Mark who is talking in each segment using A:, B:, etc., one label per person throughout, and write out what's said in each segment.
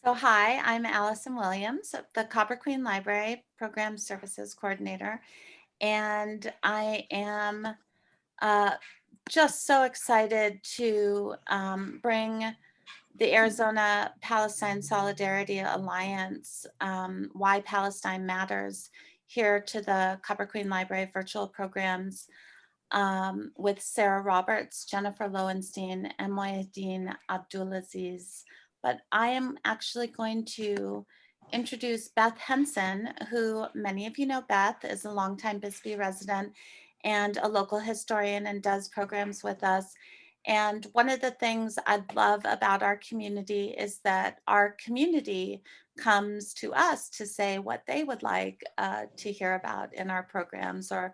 A: So hi, I'm Allison Williams, the Copper Queen Library Program Services Coordinator, and I am uh, just so excited to bring the Arizona Palestine Solidarity Alliance, Why Palestine Matters, here to the Copper Queen Library virtual programs with Sarah Roberts, Jennifer Loewenstein, and MOHYEDDIN ABDULAZIZ. But I am actually going to introduce Beth Henson, who many of you know. Beth is a longtime Bisbee resident and a local historian and does programs with us. And one of the things I love about our community is that our community comes to us to say what they would like to hear about in our programs or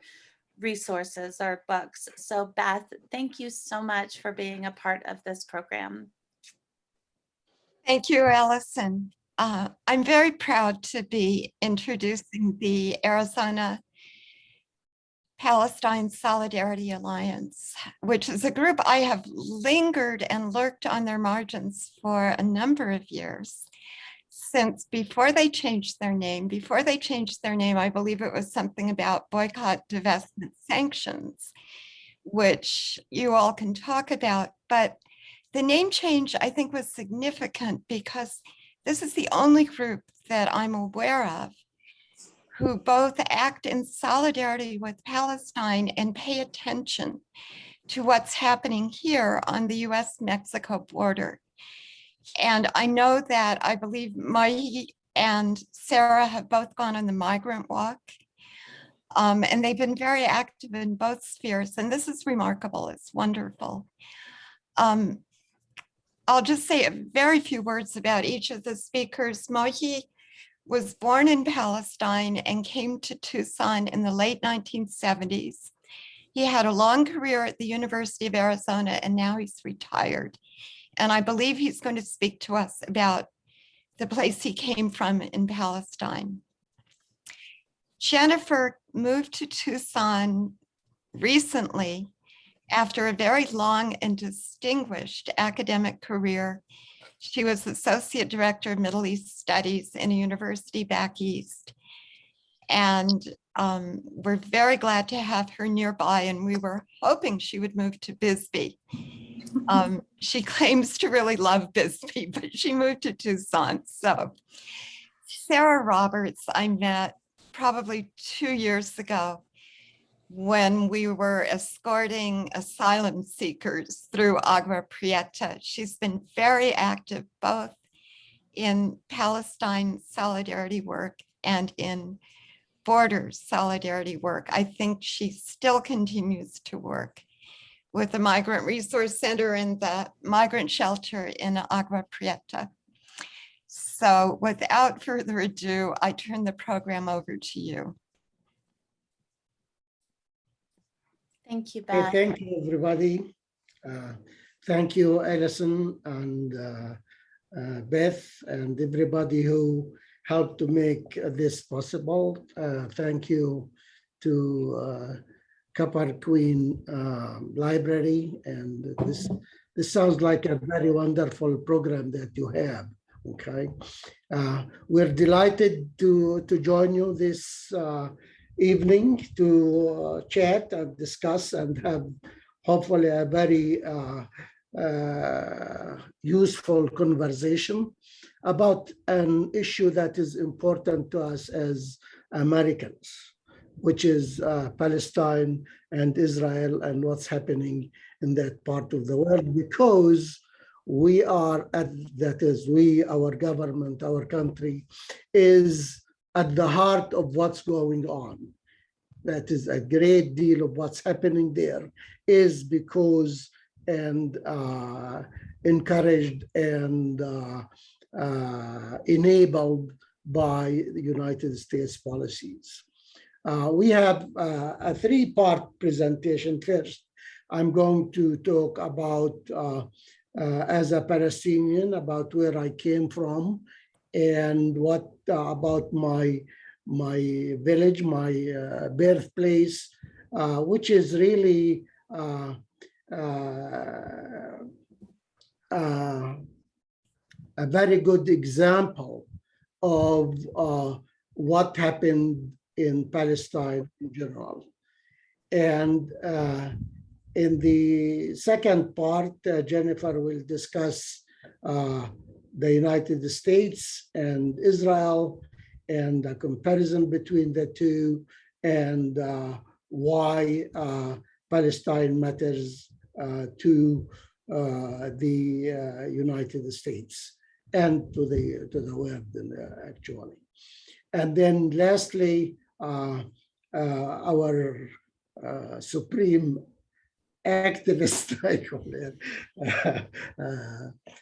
A: resources or books. So Beth, thank you so much for being a part of this program.
B: Thank you, Allison. I'm very proud to be introducing the Arizona Palestine Solidarity Alliance, which is a group I have lingered and lurked on their margins for a number of years. Since before they changed their name, I believe it was something about boycott, divestment, sanctions, which you all can talk about. But the name change, I think, was significant because this is the only group that I'm aware of who both act in solidarity with Palestine and pay attention to what's happening here on the US-Mexico border. And I know that I believe Leahy and Sarah have both gone on the migrant walk. And they've been very active in both spheres. And this is remarkable. It's wonderful. I'll just say a very few words about each of the speakers. Leahy was born in Palestine and came to Tucson in the late 1970s. He had a long career at the University of Arizona, and now he's retired. And I believe he's going to speak to us about the place he came from in Palestine. Jennifer moved to Tucson recently after a very long and distinguished academic career. She was Associate Director of Middle East Studies in a university back east. And we're very glad to have her nearby, and we were hoping she would move to Bisbee. She claims to really love Bisbee, but she moved to Tucson. So Sarah Roberts, I met probably 2 years ago when we were escorting asylum seekers through Agua Prieta. She's been very active both in Palestine solidarity work and in border solidarity work. I think she still continues to work with the Migrant Resource Center and the migrant shelter in Agua Prieta. So without further ado, I turn the program over to you.
A: Thank you, Beth.
C: Thank you, everybody. Thank you, Allison and Beth, and everybody who helped to make this possible. Thank you to Copper Queen Library, and this sounds like a very wonderful program that you have. Okay, we're delighted to join you this evening to chat and discuss and have hopefully a very useful conversation about an issue that is important to us as Americans, which is Palestine and Israel and what's happening in that part of the world, because we are our government, our country is at the heart of what's going on. That is a great deal of what's happening there is because and encouraged and enabled by the United States policies. We have a three-part presentation. First, I'm going to talk about, as a Palestinian, about where I came from and what about my village, my birthplace, which is really a very good example of what happened in Palestine in general. And in the second part, Jennifer will discuss the United States and Israel and the comparison between the two, and why Palestine matters to the United States and to the world actually. And then lastly, our supreme activist, I call it,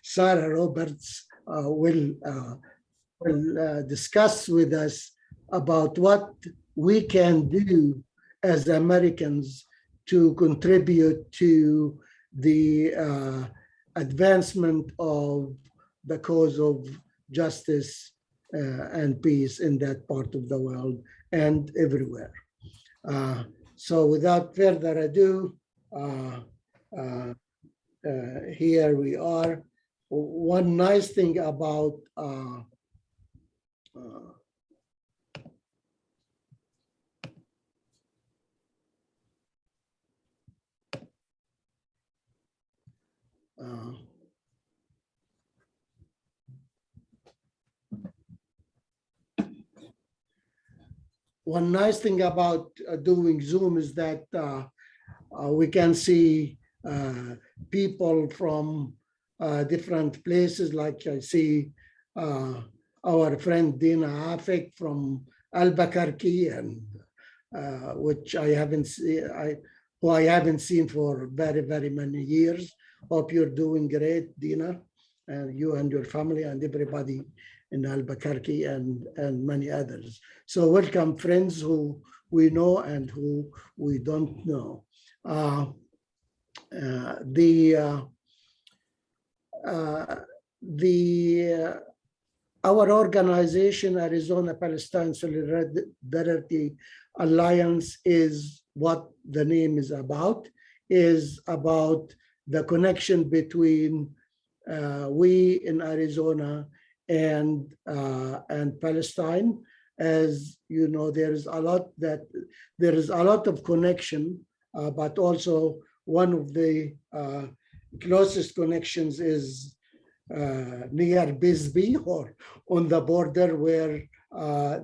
C: Sarah Roberts, will discuss with us about what we can do as Americans to contribute to the advancement of the cause of justice and peace in that part of the world and everywhere. So without further ado, here we are. One nice thing about one nice thing about doing Zoom is that we can see people from different places. Like I see our friend Dina Afik from Albuquerque, and which I haven't seen for very, very many years. Hope you're doing great, Dina, and you and your family and everybody in Albuquerque and many others. So welcome, friends who we know and who we don't know. Our organization, Arizona Palestine Solidarity Alliance, is what the name is about the connection between we in Arizona and Palestine. As you know, there is a lot of connection, but also one of the closest connections is near Bisbee, or on the border, where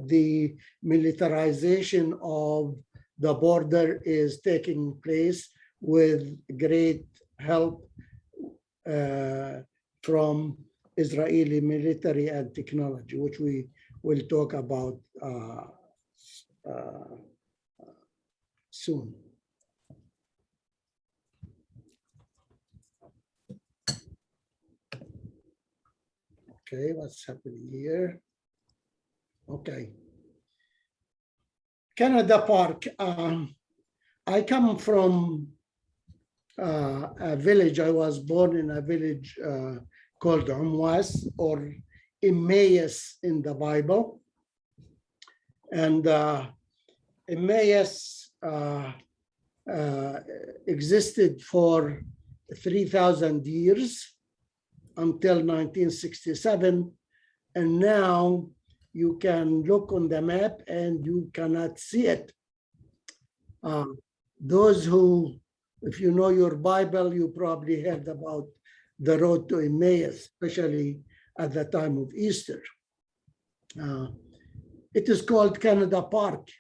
C: the militarization of the border is taking place with great help from Israeli military and technology, which we will talk about soon. Okay, what's happening here? Okay. Canada Park. I come from a village. I was born in a village called Umwas, or Emmaus in the Bible. And Emmaus existed for 3,000 years until 1967. And now you can look on the map and you cannot see it. Those who, if you know your Bible, you probably heard about the road to Emmaus, especially at the time of Easter. It is called Canada Park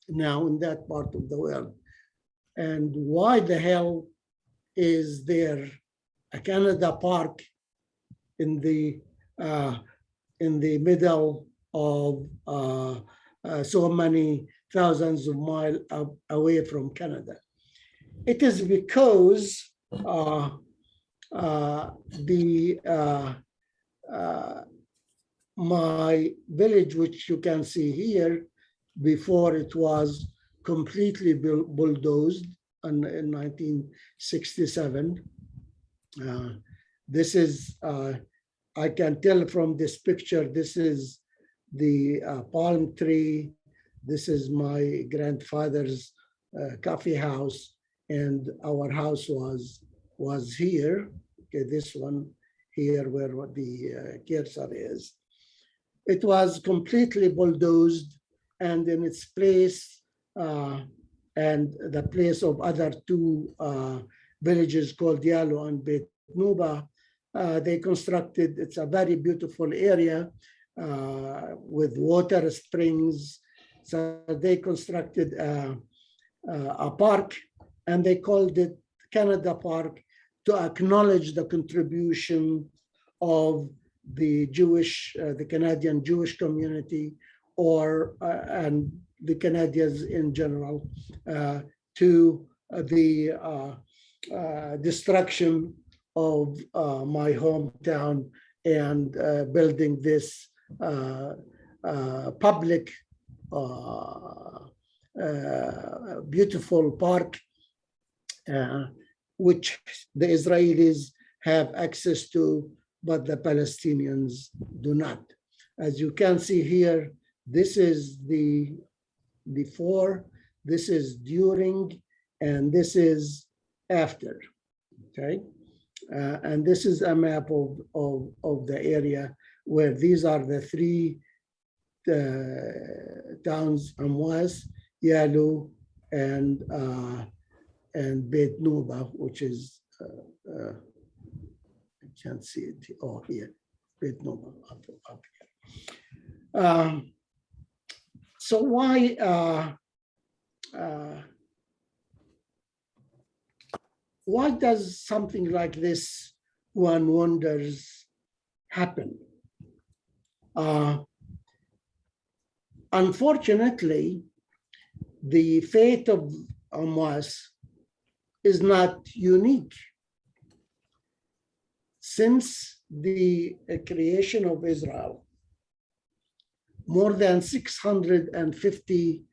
C: now in that part of the world. And why the hell is there a Canada Park in the middle of so many thousands of miles away from Canada? It is because my village, which you can see here, before it was completely bulldozed in 1967. This is, I can tell from this picture, this is the palm tree. This is my grandfather's coffee house, and our house was here. Okay, this one here where the cursor is. It was completely bulldozed, and in its place, and the place of other two villages called Yalo and Beit Nuba, they constructed, it's a very beautiful area with water springs. So they constructed a park, and they called it Canada Park to acknowledge the contribution of the Jewish, the Canadian Jewish community, or and the Canadians in general, to the destruction of my hometown and building this public beautiful park, which the Israelis have access to, but the Palestinians do not. As you can see here, this is the before, this is during, and this is after, okay? And this is a map of the area where these are the three towns, Amwas, Yalu, and Beit Nuba, which is, I can't see it, oh, here, Beit Nuba, up here. So why does something like this, one wonders, happen? Unfortunately, the fate of Amwas is not unique. Since the creation of Israel, more than 650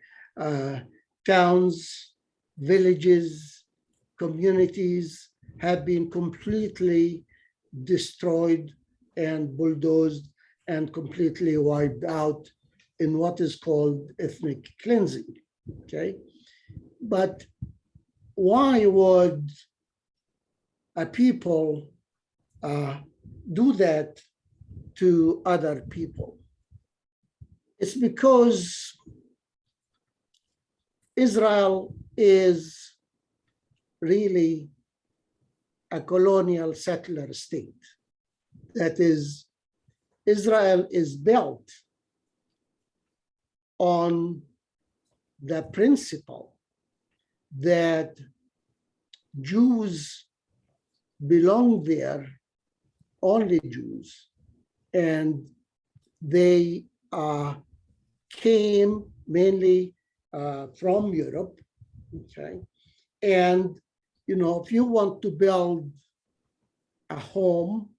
C: towns, villages, communities have been completely destroyed and bulldozed and completely wiped out in what is called ethnic cleansing, okay? But why would a people do that to other people? It's because Israel is really a colonial settler state. That is, Israel is built on the principle that Jews belong there, only Jews, and they came mainly from Europe, okay? And, you know, if you want to build a home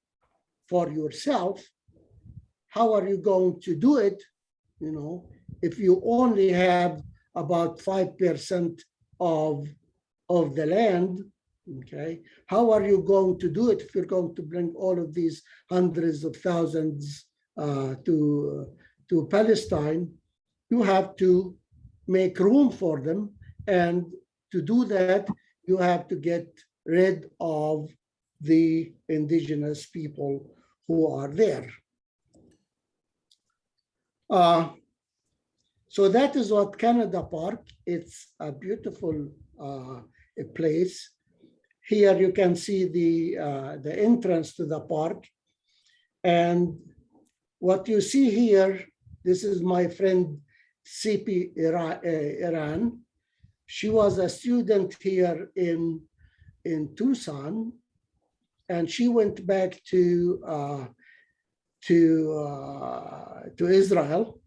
C: for yourself, how are you going to do it, you know, if you only have about 5% of the land, okay? How are you going to do it if you're going to bring all of these hundreds of thousands to Palestine? You have to make room for them, and to do that, you have to get rid of the indigenous people who are there. So that is what Canada Park, it's a beautiful place. Here you can see the entrance to the park. And what you see here, this is my friend CP Iran. She was a student here in Tucson, and she went back to Israel.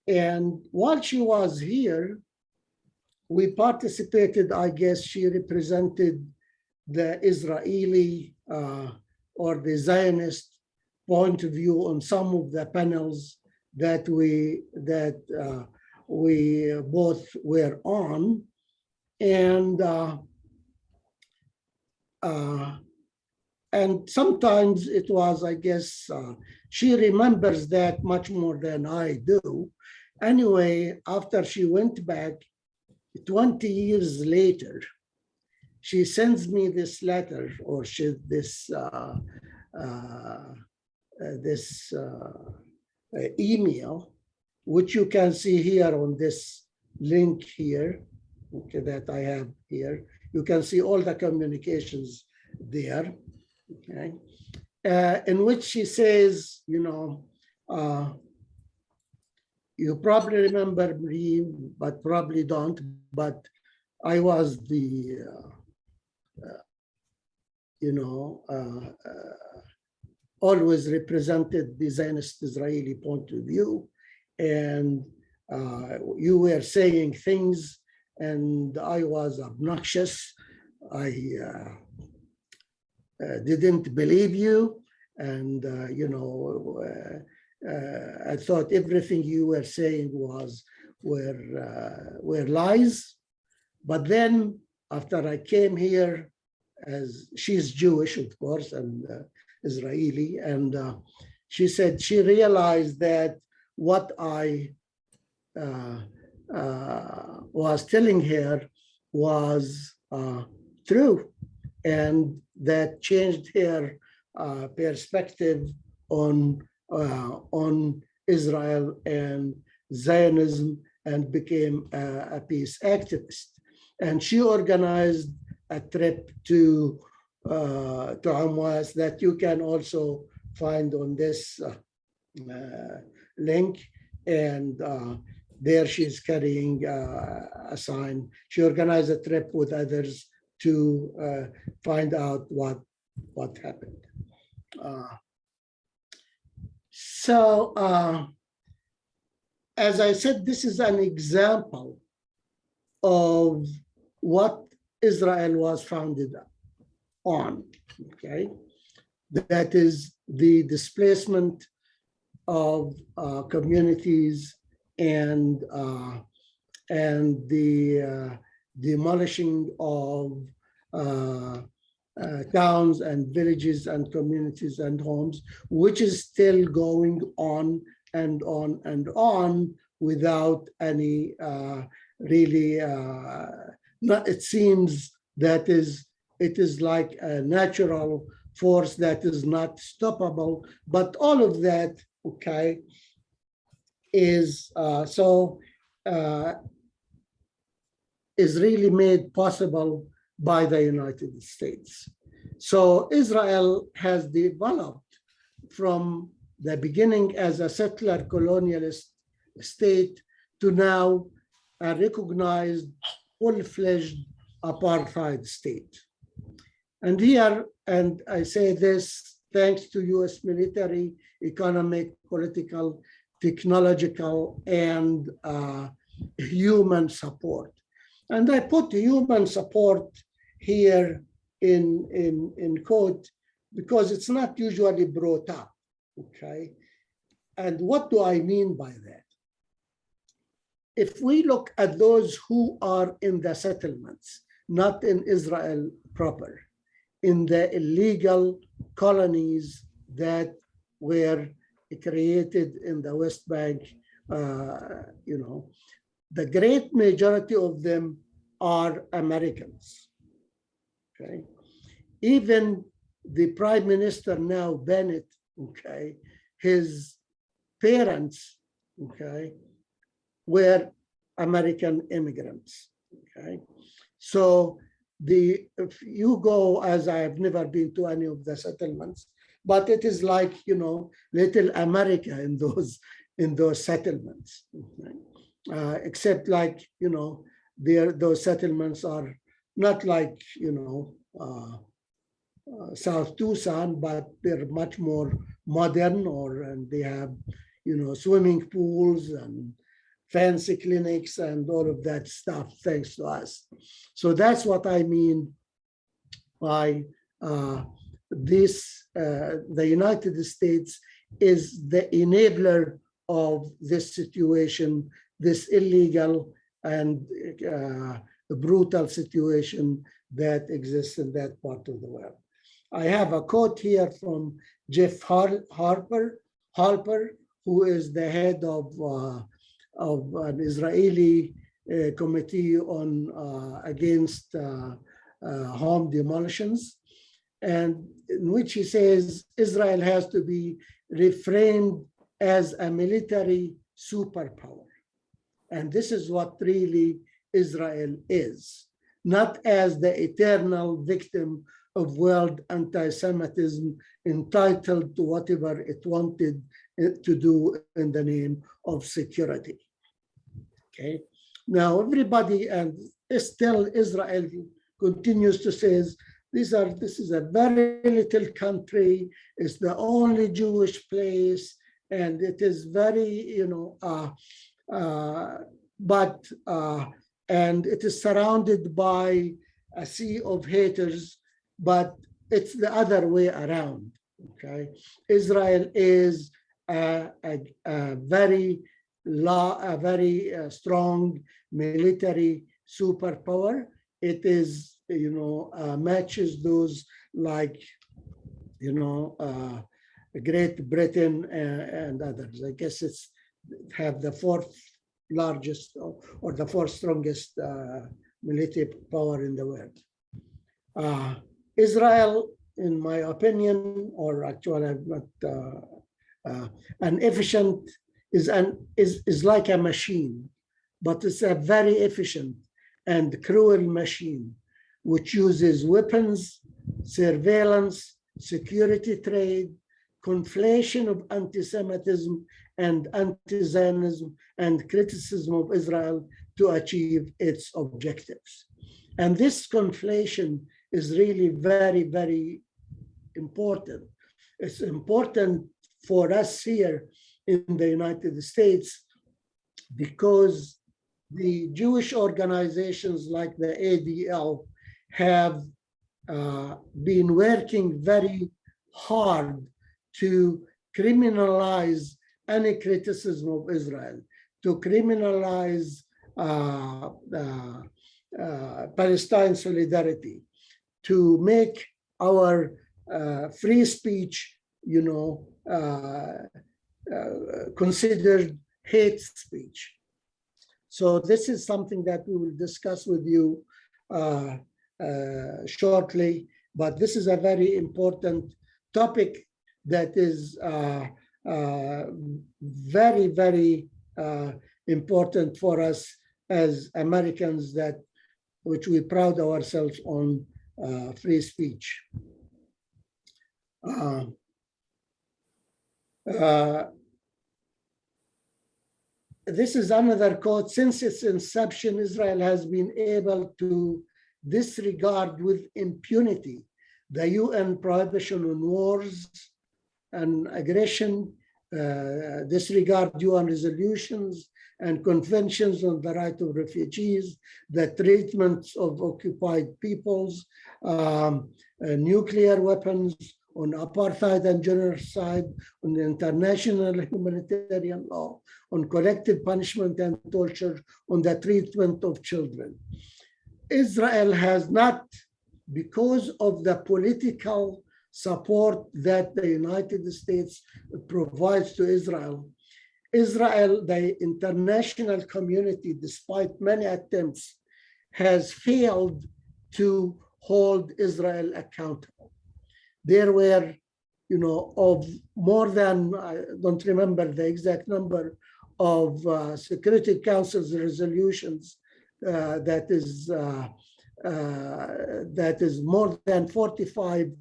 C: And while she was here, we participated, I guess she represented the Israeli or the Zionist point of view on some of the panels that we both were on. And sometimes it was, I guess, she remembers that much more than I do. Anyway, after she went back, 20 years later, she sends me this letter, or this email, which you can see here on this link here, okay, that I have here. You can see all the communications there, okay, in which she says, you know, you probably remember me, but probably don't, but I was the, always represented the Zionist Israeli point of view. And you were saying things and I was obnoxious. I didn't believe you. And, I thought everything you were saying were lies. But then after I came here, as she's Jewish, of course, and Israeli, and she said she realized that what I was telling her was true, and that changed her perspective on Israel and Zionism, and became a peace activist. And she organized a trip to Amwas that you can also find on this link. And there she's carrying a sign. She organized a trip with others to find out what happened. As I said, this is an example of what Israel was founded on, okay? That is the displacement of communities and the demolishing of towns and villages and communities and homes, which is still going on and on and on without any really, it seems that it is like a natural force that is not stoppable, but all of that, okay, is is really made possible by the United States. So Israel has developed from the beginning as a settler colonialist state to now a recognized full-fledged apartheid state. And here, and I say this thanks to US military, economic, political, technological, and human support. And I put human support here in quote, because it's not usually brought up, okay? And what do I mean by that? If we look at those who are in the settlements, not in Israel proper, in the illegal colonies that were created in the West Bank, the great majority of them are Americans, okay? Even the Prime Minister now, Bennett, okay, his parents, okay, were American immigrants, okay? So if you go, as I have never been to any of the settlements, but it is like, little America in those settlements, okay? Except like, those settlements are not like, South Tucson, but they're much more modern, and they have, swimming pools and fancy clinics and all of that stuff, thanks to us. So that's what I mean by this, the United States is the enabler of this situation, this illegal and brutal situation that exists in that part of the world. I have a quote here from Jeff Harper, who is the head of an Israeli committee on against home demolitions, and in which he says Israel has to be reframed as a military superpower. And this is what really Israel is, not as the eternal victim of world anti-Semitism, entitled to whatever it wanted it to do in the name of security. Okay. Now everybody, and still Israel continues to say, this is a very little country, it's the only Jewish place, and it is very, and it is surrounded by a sea of haters, but it's the other way around. Okay, Israel is a very strong military superpower. It is, matches those like, Great Britain and others. I guess it's have the fourth largest or the fourth strongest military power in the world. Israel, in my opinion, or actually I'm not an efficient is like a machine, but it's a very efficient and cruel machine which uses weapons, surveillance, security trade, conflation of anti-Semitism and anti-Zionism and criticism of Israel to achieve its objectives. And this conflation is really very, very important. It's important for us here in the United States because the Jewish organizations like the ADL have been working very hard to criminalize any criticism of Israel, to criminalize Palestine Solidarity, to make our free speech, considered hate speech. So this is something that we will discuss with you shortly, but this is a very important topic that is very, very important for us as Americans, which we pride ourselves on free speech. This is another quote. Since its inception, Israel has been able to disregard with impunity the UN prohibition on wars and aggression, disregard UN resolutions and conventions on the right of refugees, the treatment of occupied peoples, nuclear weapons, on apartheid and genocide, on international humanitarian law, on collective punishment and torture, on the treatment of children. Israel has not, because of the political support that the United States provides to Israel, the international community, despite many attempts, has failed to hold Israel accountable. There were, of more than, I don't remember the exact number of Security Council's resolutions that is more than 45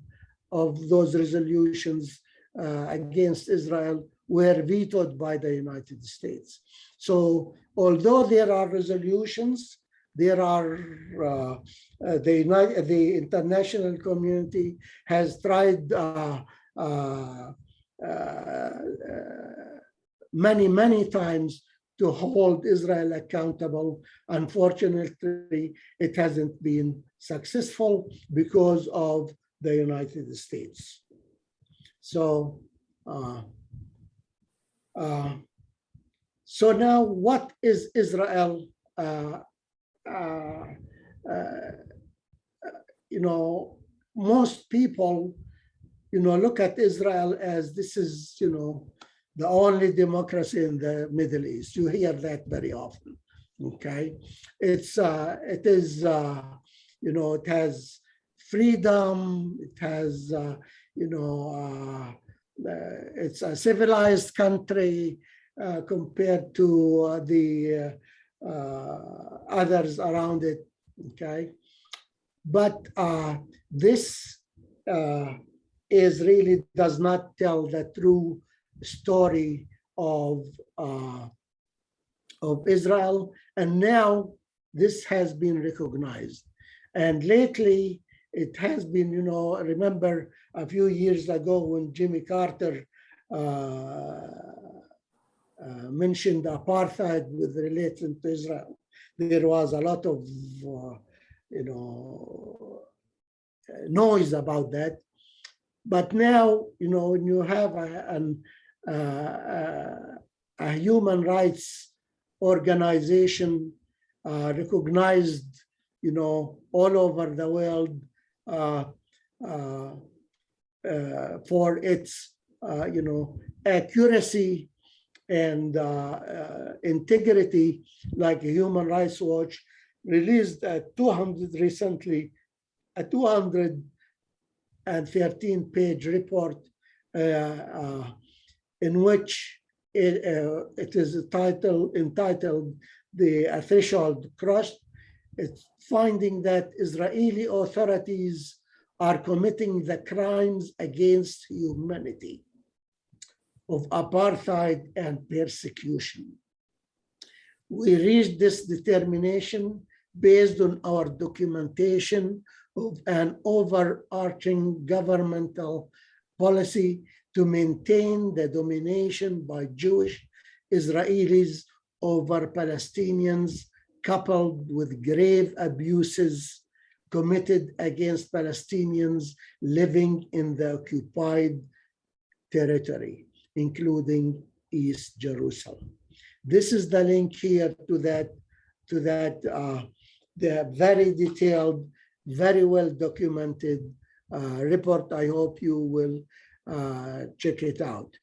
C: of those resolutions against Israel were vetoed by the United States. So although there are resolutions, there are the international community has tried many times to hold Israel accountable. Unfortunately, it hasn't been successful because of the United States. So, so now what is Israel? Most people, look at Israel as this is, the only democracy in the Middle East. You hear that very often. Okay, it is it has freedom, it has, it's a civilized country compared to the others around it, okay? But this is really does not tell the true story of Israel. And now this has been recognized. And lately it has been, remember a few years ago when Jimmy Carter mentioned apartheid with relation to Israel, there was a lot of, noise about that. But now, when you have a human rights organization recognized, all over the world for its, accuracy and integrity, like Human Rights Watch released recently a 213-page report in which it is entitled "The Threshold Crossed." It's finding that Israeli authorities are committing the crimes against humanity of apartheid and persecution. We reached this determination based on our documentation of an overarching governmental policy to maintain the domination by Jewish Israelis over Palestinians, coupled with grave abuses committed against Palestinians living in the occupied territory, including East Jerusalem. This is the link here to that the very detailed, very well documented report. I hope you will check it out.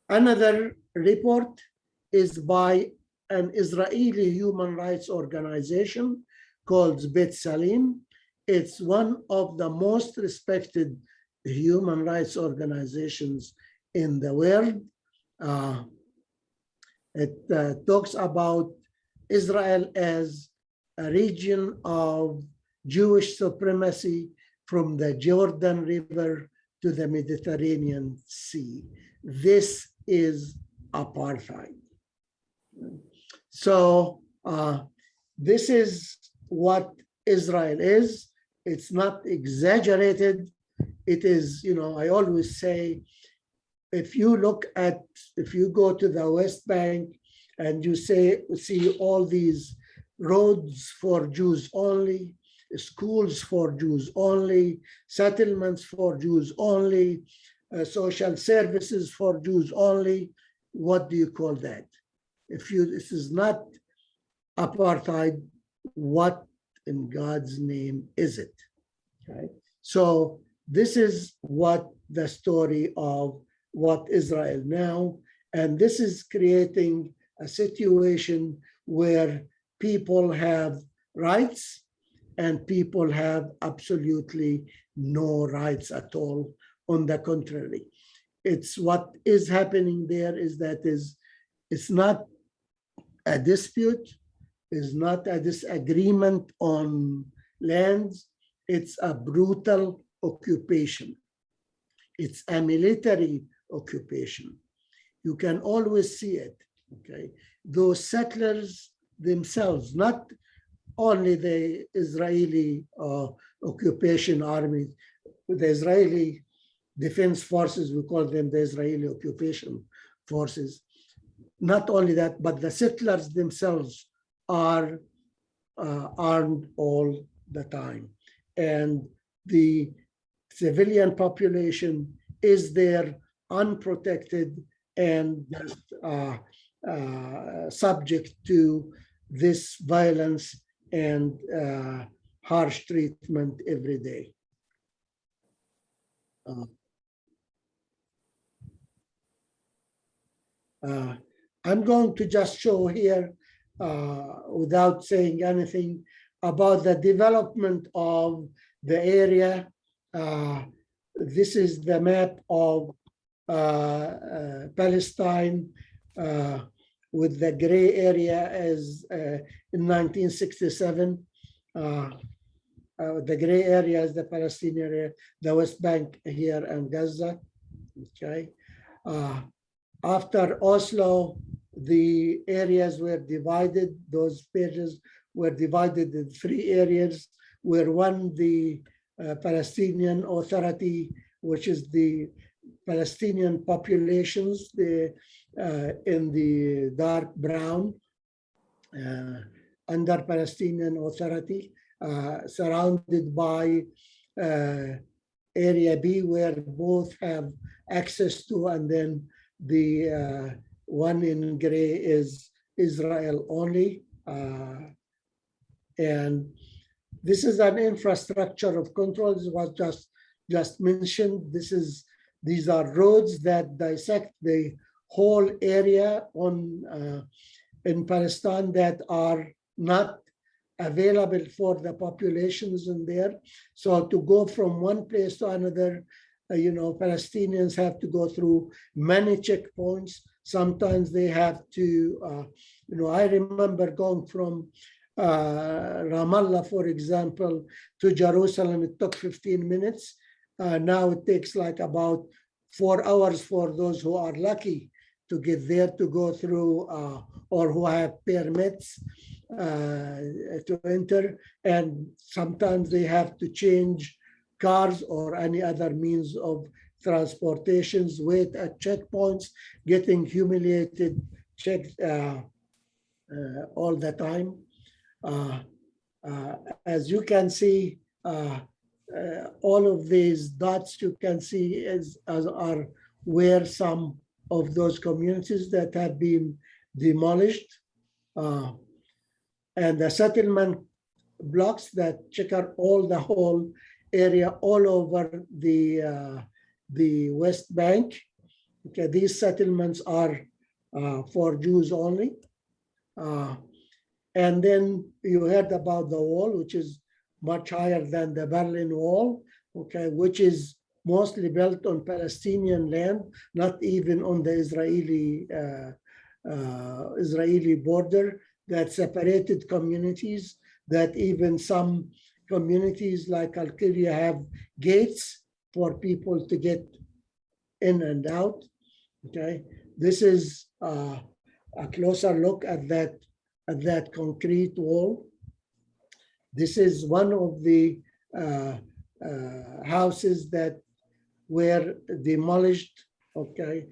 C: Another report is by an Israeli human rights organization called B'Tselem. It's one of the most respected human rights organizations in the world. It talks about Israel as a region of Jewish supremacy from the Jordan River to the Mediterranean Sea. This is apartheid. So this is what Israel is. It's not exaggerated. It is, I always say, if you go to the West Bank and you see all these roads for Jews only, schools for Jews only, settlements for Jews only, social services for Jews only, what do you call that? This is not apartheid, what in God's name is it? Okay. So this is what the story of what Israel now, and this is creating a situation where people have rights and people have absolutely no rights at all. On the contrary, it's what is happening there is that it's not a dispute, is not a disagreement on lands, it's a brutal occupation. It's a military occupation. You can always see it, okay? Those settlers themselves, not only the Israeli occupation army, the Israeli defense forces, we call them the Israeli occupation forces. Not only that, but the settlers themselves are armed all the time. And the civilian population is there unprotected and just subject to this violence and harsh treatment every day. I'm going to just show here without saying anything about the development of the area. This is the map of Palestine with the gray area as in 1967. The gray area is the Palestinian area, the West Bank here and Gaza. Okay. After Oslo, the areas were divided. Those pages were divided in 3 areas, where one, the Palestinian Authority, which is the Palestinian populations, in the dark brown, under Palestinian Authority, surrounded by Area B, where both have access to, and then the one in gray is Israel only. And this is an infrastructure of control. This was just mentioned. These are roads that dissect the whole area in Palestine that are not available for the populations in there. So to go from one place to another, Palestinians have to go through many checkpoints. Sometimes they have to, I remember going from Ramallah, for example, to Jerusalem. It took 15 minutes. Now it takes like about 4 hours for those who are lucky to get there, to go through, or who have permits to enter. And sometimes they have to change cars or any other means of transportations, wait at checkpoints, getting humiliated, checked all the time. As you can see, all of these dots you can see are where some of those communities that have been demolished. And the settlement blocks that checker the whole area all over the West Bank. Okay, these settlements are for Jews only. And then you heard about the wall, which is much higher than the Berlin Wall, okay, which is mostly built on Palestinian land, not even on the Israeli border, that separated communities, that even some communities like Al-Qirya have gates for people to get in and out, okay? This is a closer look at that concrete wall. This is one of the houses that were demolished, okay?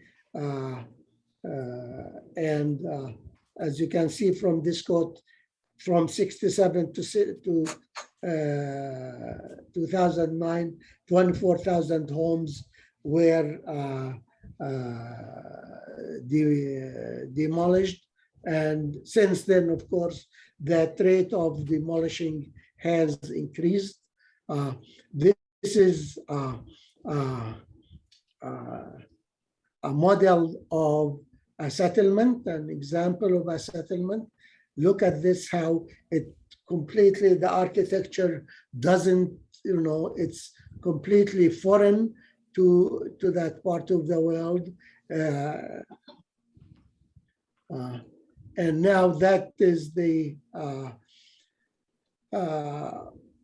C: And as you can see from this quote, from 67 to 2009, 24,000 homes were demolished. And since then, of course, that rate of demolishing has increased. This is a model of a settlement, an example of a settlement. Look at this, how it completely, the architecture doesn't, it's completely foreign to that part of the world. And now that is the,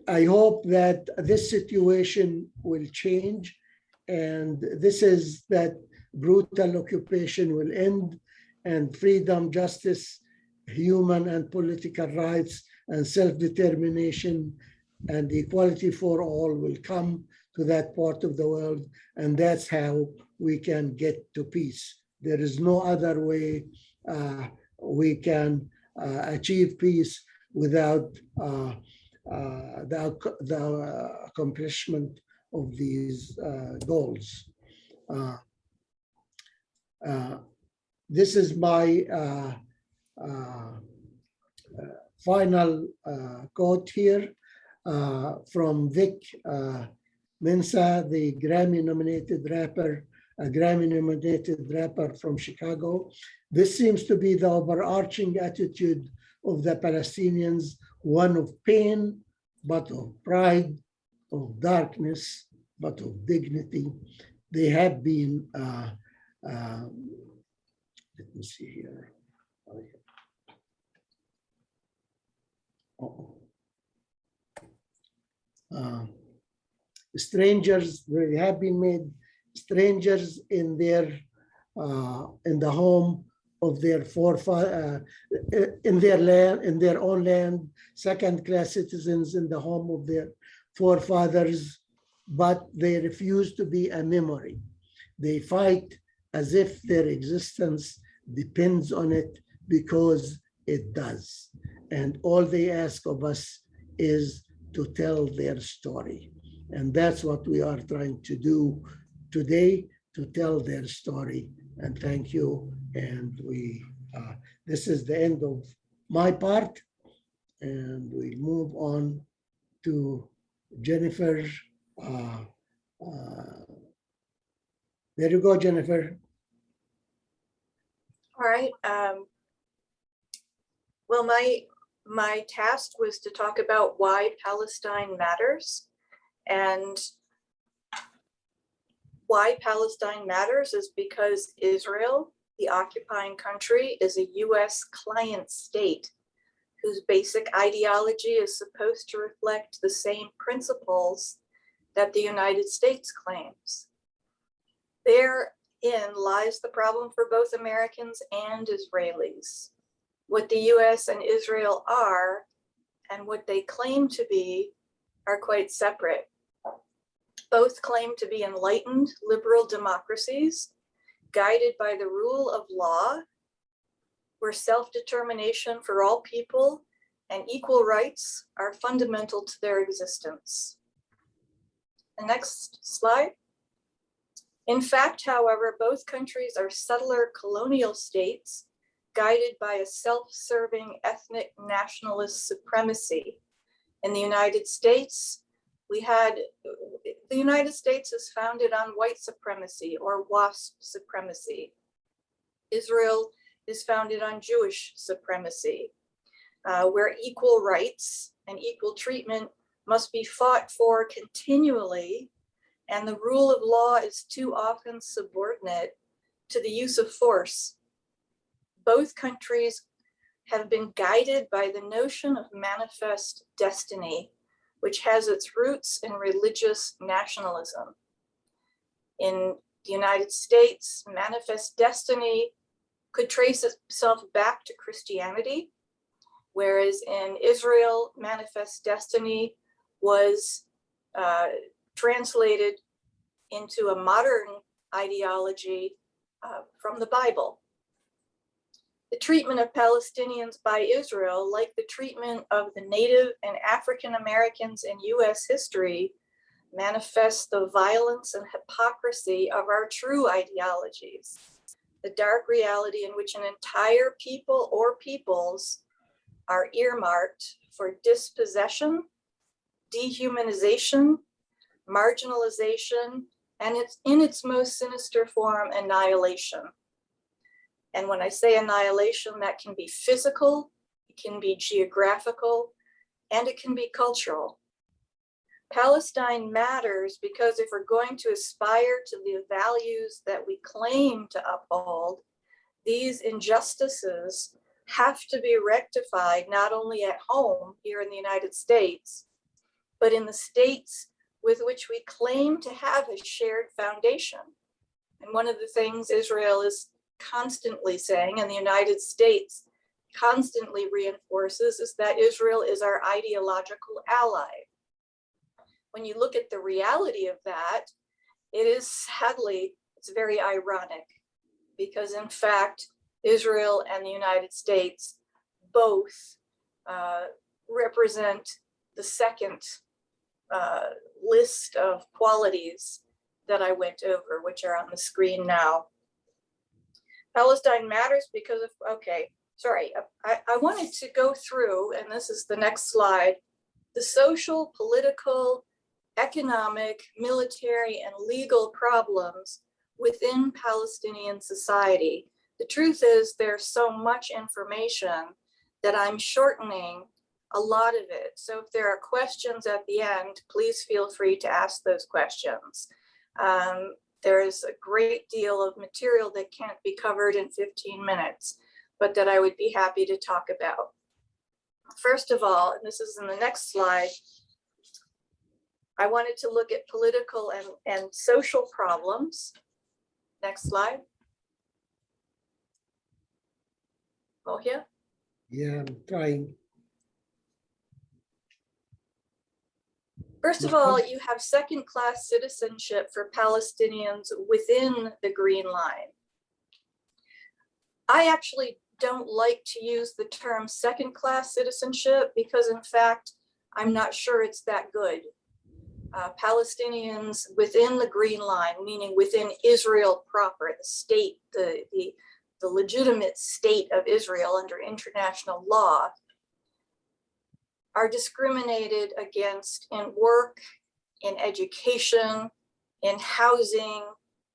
C: I hope that this situation will change, and this is that brutal occupation will end, and freedom, justice, human and political rights, and self-determination and equality for all will come to that part of the world. And that's how we can get to peace. There is no other way we can achieve peace without the accomplishment of these goals. This is my final quote here from Vic Mensa, the Grammy-nominated rapper from Chicago. This seems to be the overarching attitude of the Palestinians, one of pain, but of pride, of darkness, but of dignity. They have been, let me see here. Strangers, they have been made strangers in their in the home of their forefathers, in their land, in their own land, second-class citizens in the home of their forefathers, but they refuse to be a memory. They fight as if their existence depends on it, because it does. And all they ask of us is to tell their story. And that's what we are trying to do today, to tell their story. And thank you. And we, this is the end of my part. And we move on to Jennifer. There you go, Jennifer.
D: All right. Well, my task was to talk about why Palestine matters. And why Palestine matters is because Israel, the occupying country, is a US client state whose basic ideology is supposed to reflect the same principles that the United States claims. Therein lies the problem for both Americans and Israelis. What the US and Israel are and what they claim to be are quite separate. Both claim to be enlightened liberal democracies guided by the rule of law, where self-determination for all people and equal rights are fundamental to their existence. The next slide. In fact, however, both countries are settler colonial states guided by a self-serving ethnic nationalist supremacy. In the United States, the United States is founded on white supremacy or WASP supremacy. Israel is founded on Jewish supremacy, where equal rights and equal treatment must be fought for continually, and the rule of law is too often subordinate to the use of force. Both countries have been guided by the notion of manifest destiny, which has its roots in religious nationalism. In the United States, manifest destiny could trace itself back to Christianity, whereas in Israel, manifest destiny was translated into a modern ideology from the Bible. The treatment of Palestinians by Israel, like the treatment of the Native and African Americans in US history, manifests the violence and hypocrisy of our true ideologies, the dark reality in which an entire people or peoples are earmarked for dispossession, dehumanization, marginalization, and it's in its most sinister form, annihilation. And when I say annihilation, that can be physical, it can be geographical, and it can be cultural. Palestine matters because if we're going to aspire to the values that we claim to uphold, these injustices have to be rectified not only at home here in the United States, but in the states with which we claim to have a shared foundation. And one of the things Israel is constantly saying, and the United States constantly reinforces, is that Israel is our ideological ally. When you look at the reality of that, it is sadly, it's very ironic, because in fact, Israel and the United States both represent the second list of qualities that I went over, which are on the screen now. Palestine matters because of, I wanted to go through, and this is the next slide, the social, political, economic, military, and legal problems within Palestinian society. The truth is there's so much information that I'm shortening a lot of it. So if there are questions at the end, please feel free to ask those questions. There is a great deal of material that can't be covered in 15 minutes, but that I would be happy to talk about. First of all, and this is in the next slide, I wanted to look at political and social problems. Next slide. Mohya?
C: Yeah, I'm trying.
D: First of all, you have second-class citizenship for Palestinians within the Green Line. I actually don't like to use the term second-class citizenship because, in fact, I'm not sure it's that good. Palestinians within the Green Line, meaning within Israel proper, the state, the legitimate state of Israel under international law, are discriminated against in work, in education, in housing,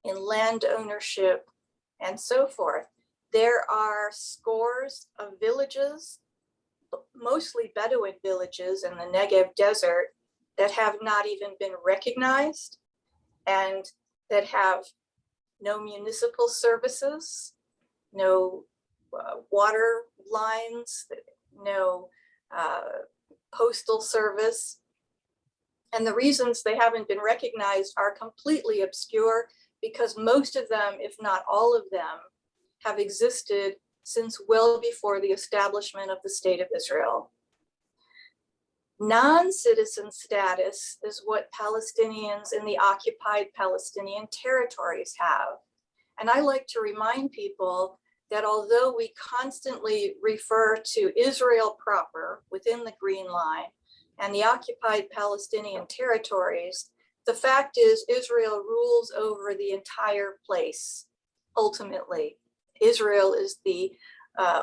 D: in land ownership, and so forth. There are scores of villages, mostly Bedouin villages in the Negev desert, that have not even been recognized and that have no municipal services, no water lines, no postal service. And the reasons they haven't been recognized are completely obscure because most of them, if not all of them, have existed since well before the establishment of the State of Israel. Non-citizen status is what Palestinians in the occupied Palestinian territories have. And I like to remind people that although we constantly refer to Israel proper within the Green Line and the occupied Palestinian territories, the fact is Israel rules over the entire place. Ultimately, Israel is the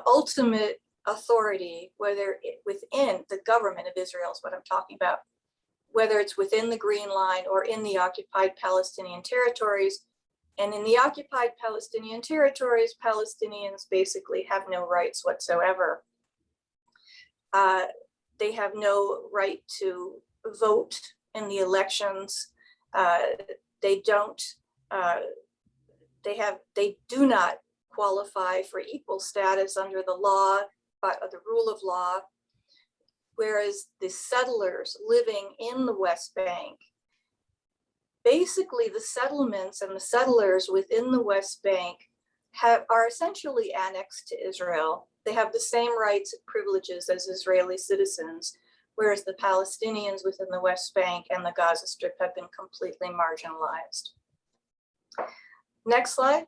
D: ultimate authority, whether within the government of Israel is what I'm talking about, whether it's within the Green Line or in the occupied Palestinian territories. And in the occupied Palestinian territories, Palestinians basically have no rights whatsoever. They have no right to vote in the elections. They do not qualify for equal status under the law, but the rule of law, whereas the settlers living in the West Bank, basically the settlements and the settlers within the West Bank are essentially annexed to Israel. They have the same rights and privileges as Israeli citizens, whereas the Palestinians within the West Bank and the Gaza Strip have been completely marginalized. Next slide.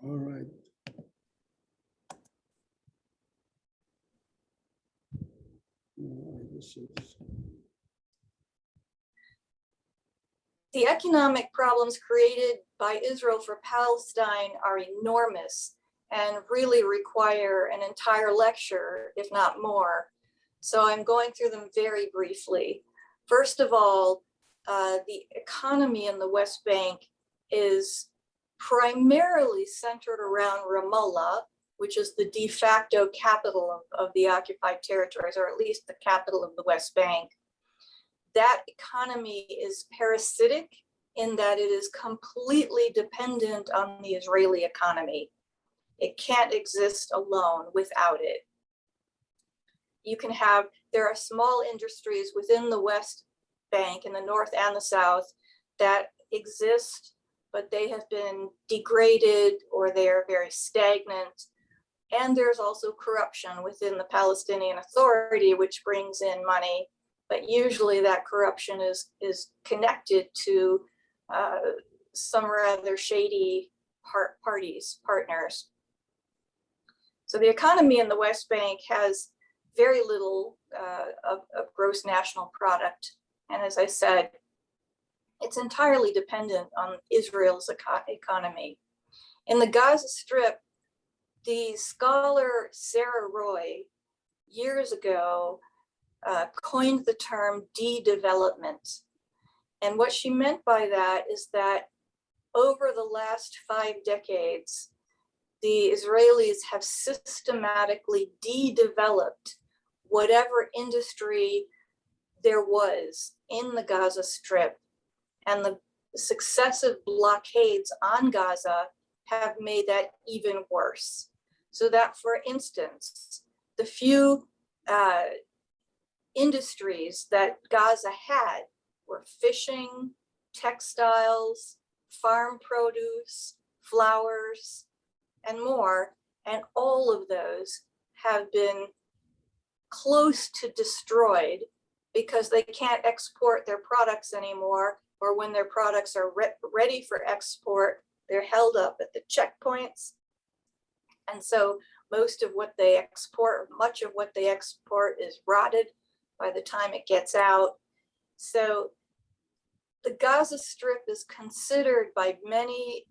C: All right.
D: The economic problems created by Israel for Palestine are enormous and really require an entire lecture, if not more. So I'm going through them very briefly. First of all, the economy in the West Bank is primarily centered around Ramallah, which is the de facto capital of the occupied territories, or at least the capital of the West Bank. That economy is parasitic in that it is completely dependent on the Israeli economy. It can't exist alone without it. There are small industries within the West Bank in the north and the south that exist, but they have been degraded or they are very stagnant. And there's also corruption within the Palestinian Authority, which brings in money. But usually that corruption is connected to some rather shady partners. So the economy in the West Bank has very little of gross national product. And as I said, it's entirely dependent on Israel's economy. In the Gaza Strip, the scholar Sarah Roy, years ago, coined the term de-development. And what she meant by that is that over the last 5 decades, the Israelis have systematically de-developed whatever industry there was in the Gaza Strip, and the successive blockades on Gaza have made that even worse. So that, for instance, the few industries that Gaza had were fishing, textiles, farm produce, flowers, and more. And all of those have been close to destroyed because they can't export their products anymore, or when their products are ready for export, they're held up at the checkpoints. And so most of what they export, much of what they export is rotted by the time it gets out. So the Gaza Strip is considered by many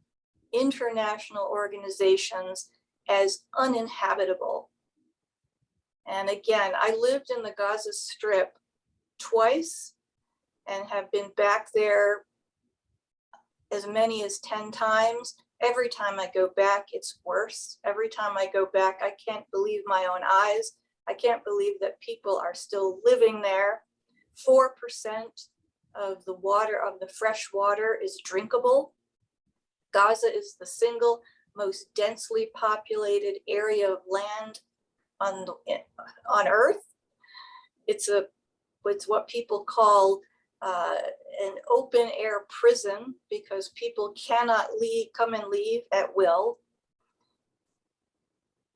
D: international organizations as uninhabitable. And again, I lived in the Gaza Strip twice and have been back there as many as 10 times. Every time I go back, it's worse. Every time I go back, I can't believe my own eyes. I can't believe that people are still living there. 4% of the water, of the fresh water, is drinkable. Gaza is the single most densely populated area of land on Earth. It's what people call an open air prison, because people cannot come and leave at will.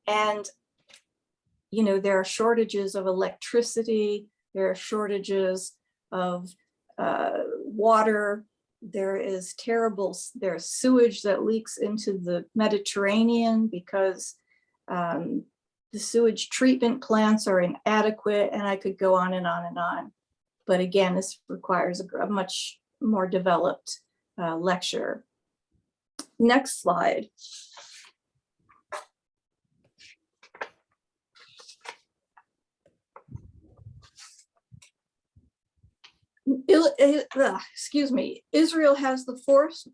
D: And there are shortages of electricity, there are shortages of water, there's sewage that leaks into the Mediterranean because the sewage treatment plants are inadequate, and I could go on and on and on. But again, this requires a much more developed lecture. Next slide. Excuse me. Israel has the fourth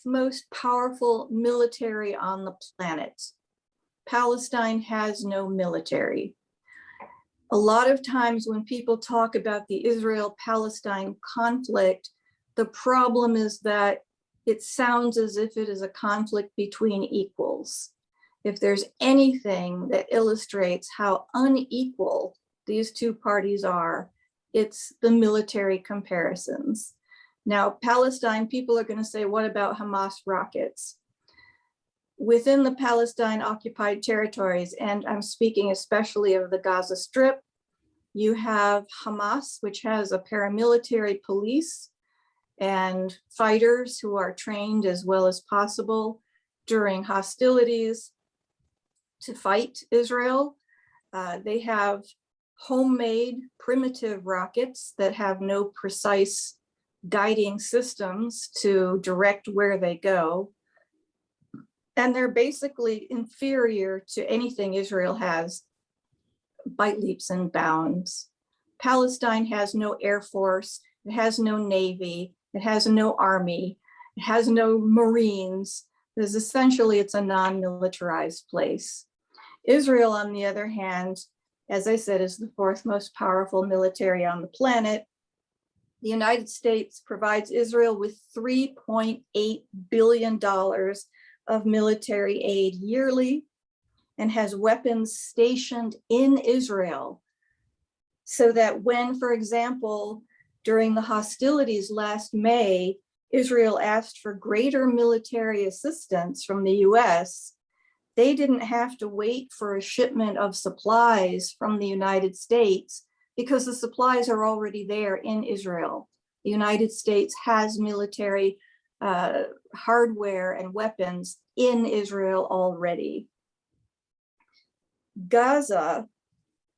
D: most powerful military on the planet. Palestine has no military. A lot of times when people talk about the Israel-Palestine conflict, the problem is that it sounds as if it is a conflict between equals. If there's anything that illustrates how unequal these two parties are, it's the military comparisons. Now, Palestine, people are going to say, what about Hamas rockets? Within the Palestine occupied territories, and I'm speaking especially of the Gaza Strip, you have Hamas, which has a paramilitary police and fighters who are trained as well as possible during hostilities to fight Israel. They have homemade primitive rockets that have no precise guiding systems to direct where they go. And they're basically inferior to anything Israel has by leaps and bounds. Palestine has no air force, it has no navy, it has no army, it has no Marines. It's a non-militarized place. Israel, on the other hand, as I said, is the fourth most powerful military on the planet. The United States provides Israel with $3.8 billion of military aid yearly and has weapons stationed in Israel, so that when, for example, during the hostilities last May, Israel asked for greater military assistance from the US, they didn't have to wait for a shipment of supplies from the United States because the supplies are already there in Israel. The United States has military hardware and weapons in Israel already. Gaza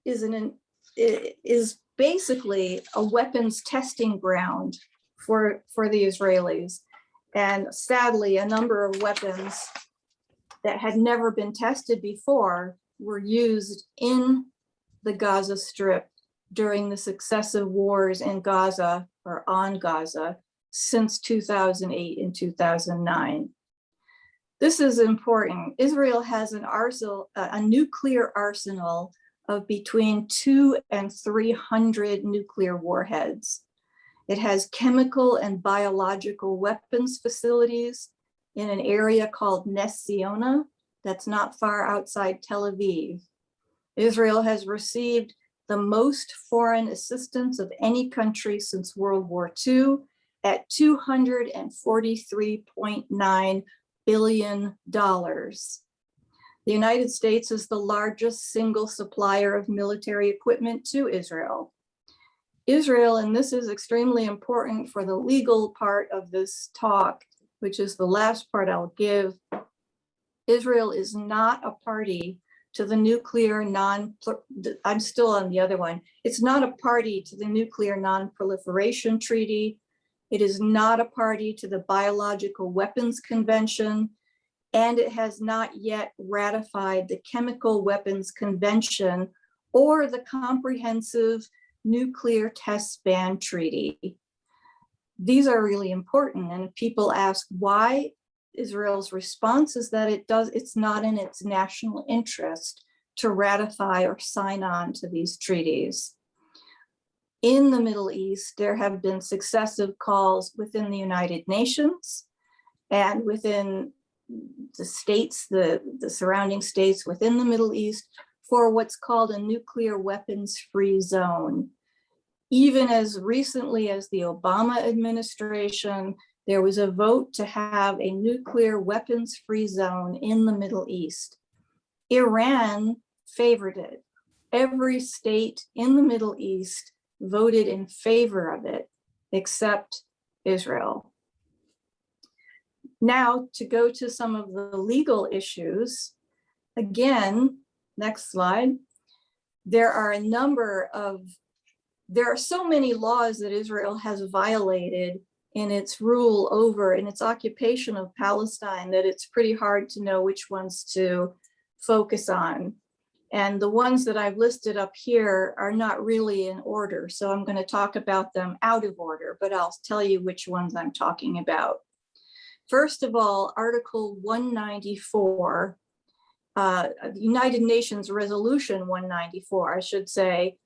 D: is basically a weapons testing ground for the Israelis. And sadly, a number of weapons that had never been tested before were used in the Gaza Strip during the successive wars in Gaza or on Gaza since 2008 and 2009. This is important. Israel has a nuclear arsenal of between 200 and 300 nuclear warheads. It has chemical and biological weapons facilities in an area called Ness Ziona that's not far outside Tel Aviv. Israel has received the most foreign assistance of any country since World War II at $243.9 billion. The United States is the largest single supplier of military equipment to Israel. Israel, and this is extremely important for the legal part of this talk, which is the last part I'll give, Israel is not a party to the nuclear I'm still on the other one. It's not a party to the Nuclear Non-Proliferation Treaty. It is not a party to the Biological Weapons Convention, and it has not yet ratified the Chemical Weapons Convention or the Comprehensive Nuclear Test Ban Treaty. These are really important, and people ask why. Israel's response is that it's not in its national interest to ratify or sign on to these treaties. In the Middle East, there have been successive calls within the United Nations and within the states, the surrounding states within the Middle East, for what's called a nuclear weapons-free zone. Even as recently as the Obama administration, there was a vote to have a nuclear weapons-free zone in the Middle East. Iran favored it. Every state in the Middle East voted in favor of it, except Israel. Now, to go to some of the legal issues, again, next slide. There are so many laws that Israel has violated in its rule over, in its occupation of Palestine, that it's pretty hard to know which ones to focus on. And the ones that I've listed up here are not really in order, so I'm going to talk about them out of order, but I'll tell you which ones I'm talking about. First of all, Article 194, United Nations Resolution 194, I should say,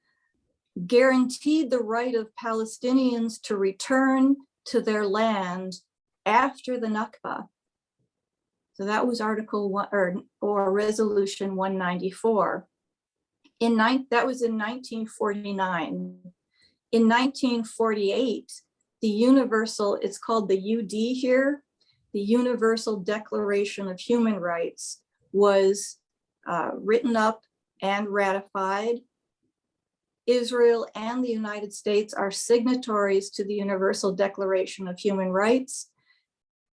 D: guaranteed the right of Palestinians to return to their land after the Nakba. So that was Article 1 or Resolution 194. That was in 1949. In 1948, the Universal, it's called the UD here, the Universal Declaration of Human Rights, was written up and ratified. Israel and the United States are signatories to the Universal Declaration of Human Rights,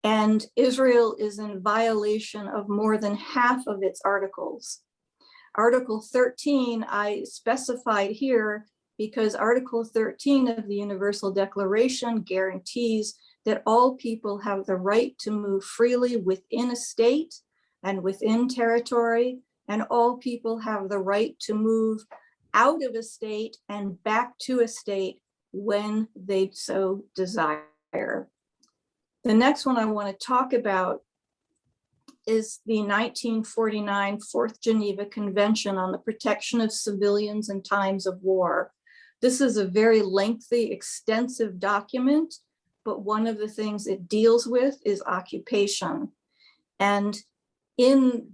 D: and Israel is in violation of more than half of its articles. Article 13, I specified here because Article 13 of the Universal Declaration guarantees that all people have the right to move freely within a state and within territory, and all people have the right to move out of a state and back to a state when they so desire. The next one I want to talk about is the 1949 Fourth Geneva Convention on the Protection of Civilians in Times of War. This is a very lengthy, extensive document, but one of the things it deals with is occupation. And in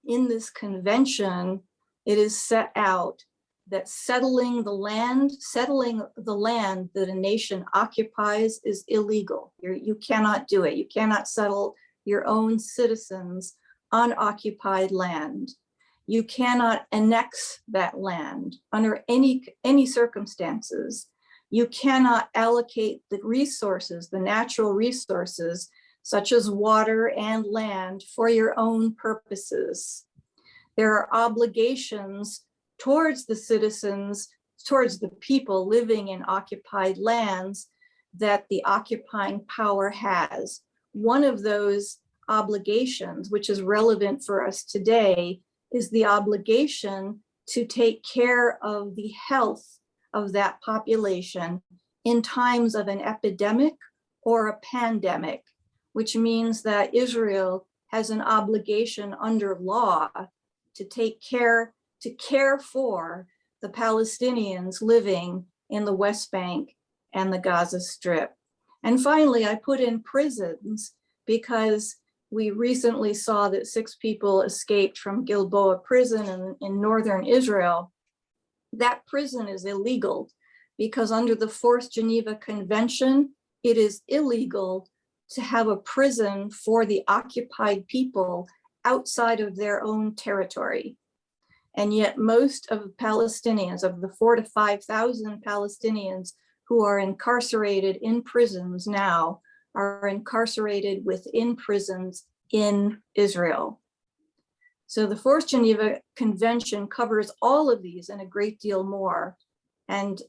D: this convention, it is set out that settling the land that a nation occupies is illegal. You cannot do it. You cannot settle your own citizens on occupied land. You cannot annex that land under any circumstances. You cannot allocate the resources, the natural resources, such as water and land, for your own purposes. There are obligations towards the citizens, towards the people living in occupied lands that the occupying power has. One of those obligations, which is relevant for us today, is the obligation to take care of the health of that population in times of an epidemic or a pandemic, which means that Israel has an obligation under law to care for the Palestinians living in the West Bank and the Gaza Strip. And finally, I put in prisons because we recently saw that 6 people escaped from Gilboa prison in northern Israel. That prison is illegal because under the 4th Geneva Convention, it is illegal to have a prison for the occupied people outside of their own territory. And yet most of the Palestinians, of the 4,000 to 5,000 Palestinians who are incarcerated in prisons now, are incarcerated within prisons in Israel. So the 4th Geneva Convention covers all of these and a great deal more, and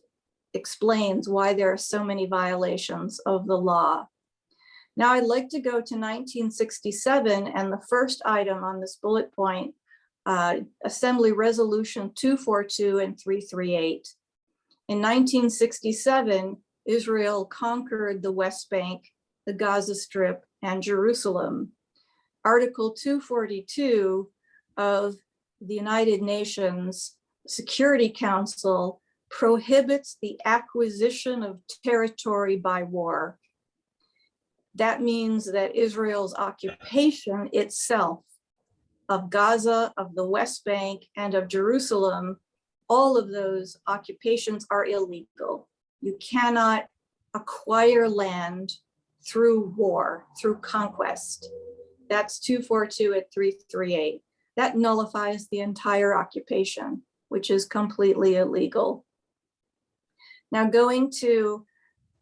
D: explains why there are so many violations of the law. Now I'd like to go to 1967 and the first item on this bullet point, Assembly Resolution 242 and 338. In 1967, Israel conquered the West Bank, the Gaza Strip, and Jerusalem. Article 242 of the United Nations Security Council prohibits the acquisition of territory by war. That means that Israel's occupation itself of Gaza, of the West Bank, and of Jerusalem, all of those occupations are illegal. You cannot acquire land through war, through conquest. That's 242 at 338. That nullifies the entire occupation, which is completely illegal. Now going to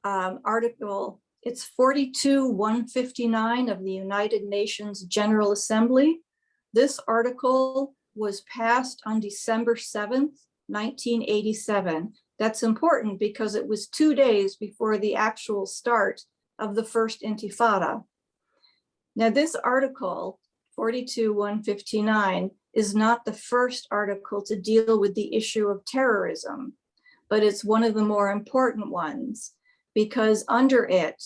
D: article, it's 42-159 of the United Nations General Assembly. This article was passed on December 7th, 1987. That's important because it was 2 days before the actual start of the first Intifada. Now this article, 42-159, is not the first article to deal with the issue of terrorism, but it's one of the more important ones because under it,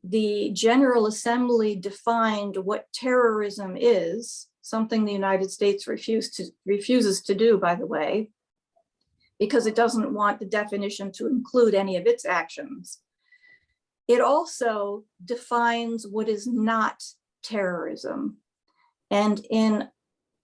D: the General Assembly defined what terrorism is, something the United States refuses to do, by the way, because it doesn't want the definition to include any of its actions. It also defines what is not terrorism. And in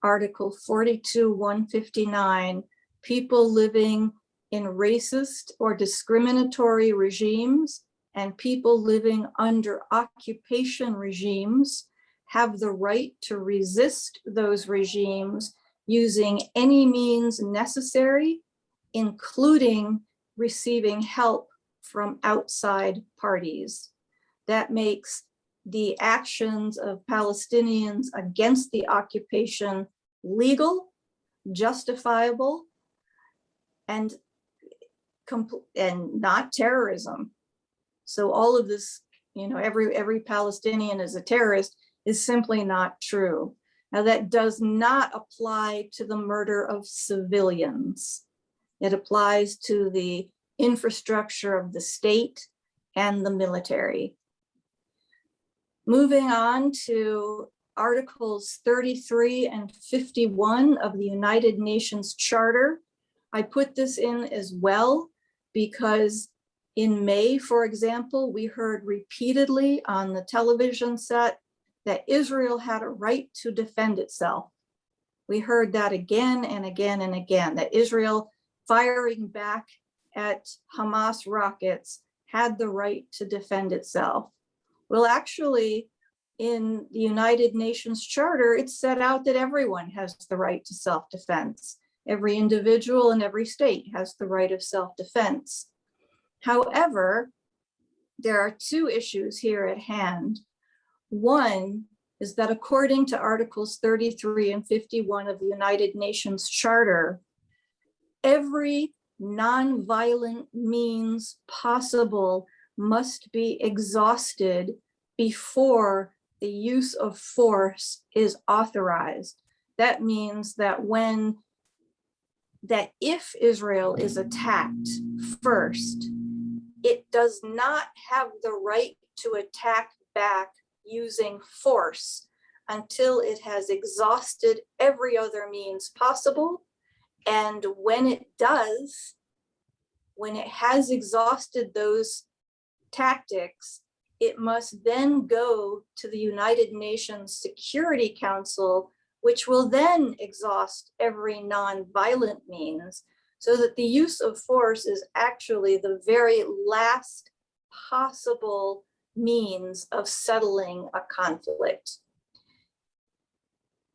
D: Article 42-159, people living in racist or discriminatory regimes and people living under occupation regimes have the right to resist those regimes using any means necessary, including receiving help from outside parties. That makes the actions of Palestinians against the occupation legal, justifiable, and not terrorism. So all of this, every Palestinian is a terrorist is simply not true. Now that does not apply to the murder of civilians. It applies to the infrastructure of the state and the military. Moving on to Articles 33 and 51 of the United Nations Charter. I put this in as well because in May, for example, we heard repeatedly on the television set that Israel had a right to defend itself. We heard that again and again and again, that Israel firing back at Hamas rockets had the right to defend itself. Well, actually, in the United Nations Charter, it's set out that everyone has the right to self-defense. Every individual and every state has the right of self-defense. However, there are 2 issues here at hand. One is that according to Articles 33 and 51 of the United Nations Charter, every nonviolent means possible must be exhausted before the use of force is authorized. That means that if Israel is attacked first, it does not have the right to attack back using force until it has exhausted every other means possible. And when it does, when it has exhausted those tactics, it must then go to the United Nations Security Council, which will then exhaust every non-violent means, so that the use of force is actually the very last possible means of settling a conflict.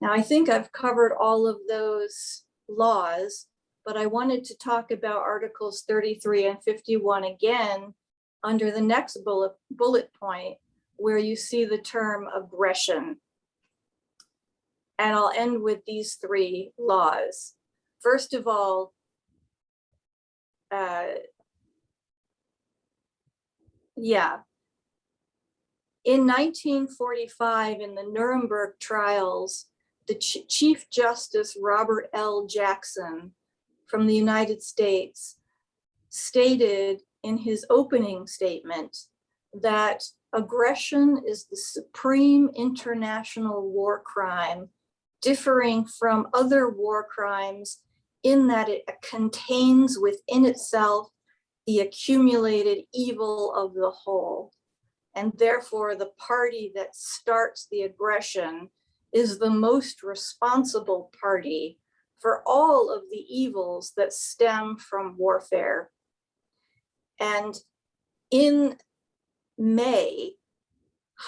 D: Now, I think I've covered all of those laws, but I wanted to talk about Articles 33 and 51 again under the next bullet point, where you see the term aggression. And I'll end with these three laws. First of all, in 1945, in the Nuremberg trials, the Chief Justice Robert L. Jackson from the United States stated in his opening statement that aggression is the supreme international war crime, differing from other war crimes in that it contains within itself the accumulated evil of the whole. And therefore, the party that starts the aggression is the most responsible party for all of the evils that stem from warfare. And in May,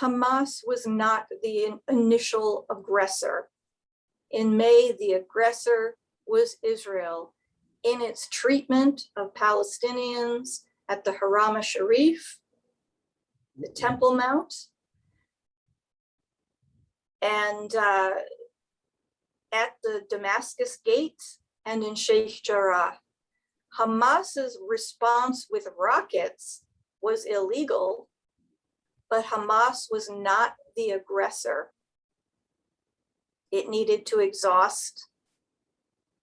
D: Hamas was not the initial aggressor. In May, the aggressor was Israel in its treatment of Palestinians at the Haram al-Sharif, the Temple Mount, and at the Damascus Gate and in Sheikh Jarrah. Hamas's response with rockets was illegal, but Hamas was not the aggressor. It needed to exhaust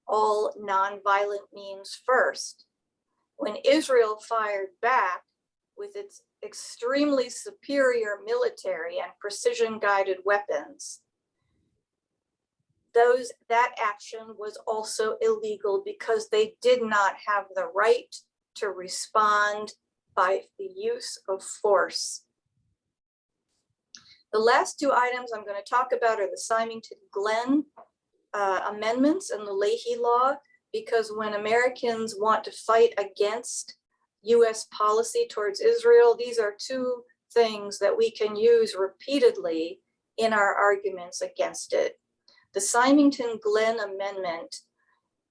D: all nonviolent means first. When Israel fired back with its extremely superior military and precision-guided weapons, that action was also illegal because they did not have the right to respond by the use of force. The last two items I'm going to talk about are the Symington amendments and the Leahy law, because when Americans want to fight against US policy towards Israel, these are two things that we can use repeatedly in our arguments against it. The Symington Amendment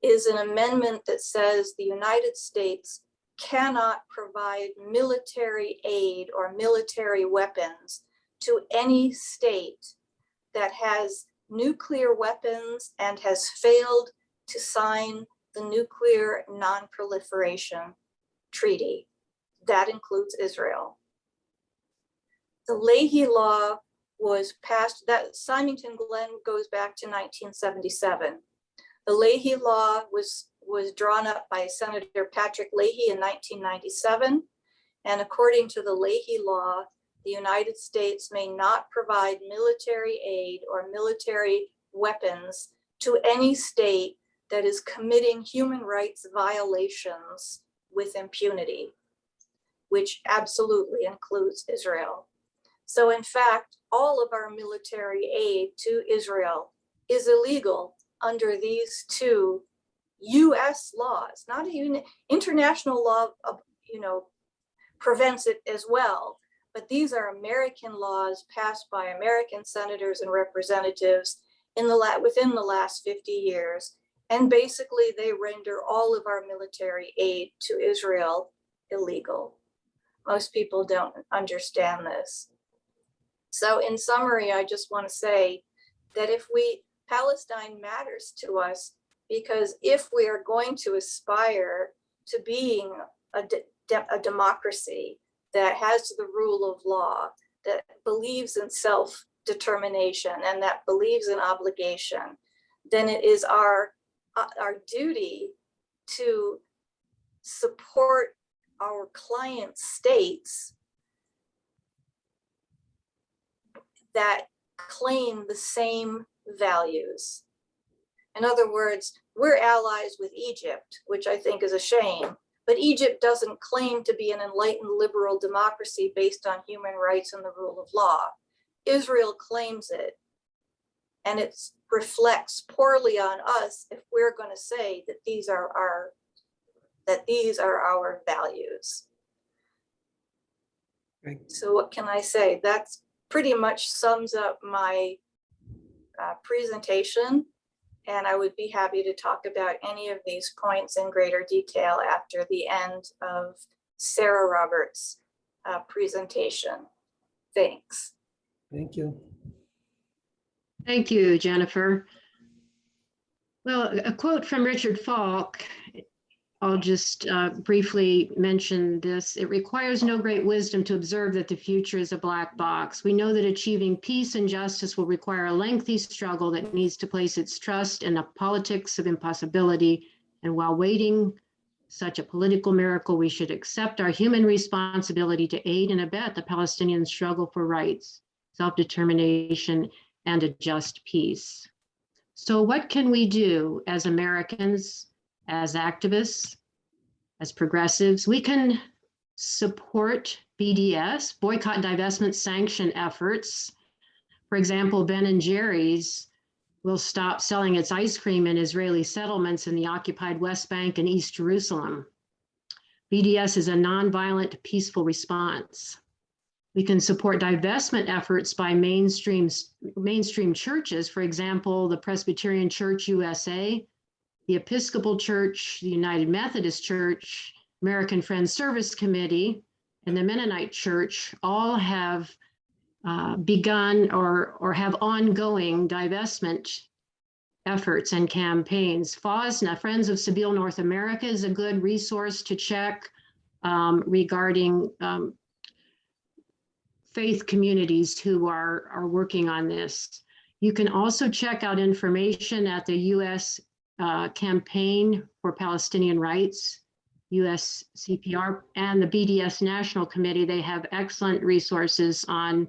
D: is an amendment that says the United States cannot provide military aid or military weapons to any state that has nuclear weapons and has failed to sign the Nuclear Non-Proliferation Treaty. That includes Israel. The Leahy law was passed, that Symington goes back to 1977. The Leahy law was drawn up by Senator Patrick Leahy in 1997. And according to the Leahy law, the United States may not provide military aid or military weapons to any state that is committing human rights violations with impunity, which absolutely includes Israel. So in fact, all of our military aid to Israel is illegal under these two US laws. Not international law, prevents it as well, but these are American laws passed by American senators and representatives within the last 50 years. And basically they render all of our military aid to Israel illegal. Most people don't understand this. So in summary, I just want to say that Palestine matters to us, because if we are going to aspire to being a democracy that has the rule of law, that believes in self-determination and that believes in obligation, then it is our duty to support our client states that claim the same values. In other words, we're allies with Egypt, which I think is a shame, but Egypt doesn't claim to be an enlightened liberal democracy based on human rights and the rule of law. Israel claims it, and it reflects poorly on us if we're going to say that these are our values.
C: Right.
D: So what can I say? That's pretty much sums up my presentation, and I would be happy to talk about any of these points in greater detail after the end of Sarah Roberts' presentation. Thanks.
C: Thank you.
E: Thank you, Jennifer. Well, a quote from Richard Falk, I'll just briefly mention this. It requires no great wisdom to observe that the future is a black box. We know that achieving peace and justice will require a lengthy struggle that needs to place its trust in a politics of impossibility. And while waiting such a political miracle, we should accept our human responsibility to aid and abet the Palestinian struggle for rights, self-determination, and a just peace. So what can we do as Americans, as activists, as progressives? We can support BDS, boycott, divestment, sanction efforts. For example, Ben & Jerry's will stop selling its ice cream in Israeli settlements in the occupied West Bank and East Jerusalem. BDS is a nonviolent, peaceful response. We can support divestment efforts by mainstream churches, for example, the Presbyterian Church USA, the Episcopal Church, the United Methodist Church, American Friends Service Committee, and the Mennonite Church all have begun or have ongoing divestment efforts and campaigns. FOSNA, Friends of Sabeel North America, is a good resource to check regarding faith communities who are working on this. You can also check out information at the U.S. Campaign for Palestinian Rights, USCPR, and the BDS National Committee. They have excellent resources on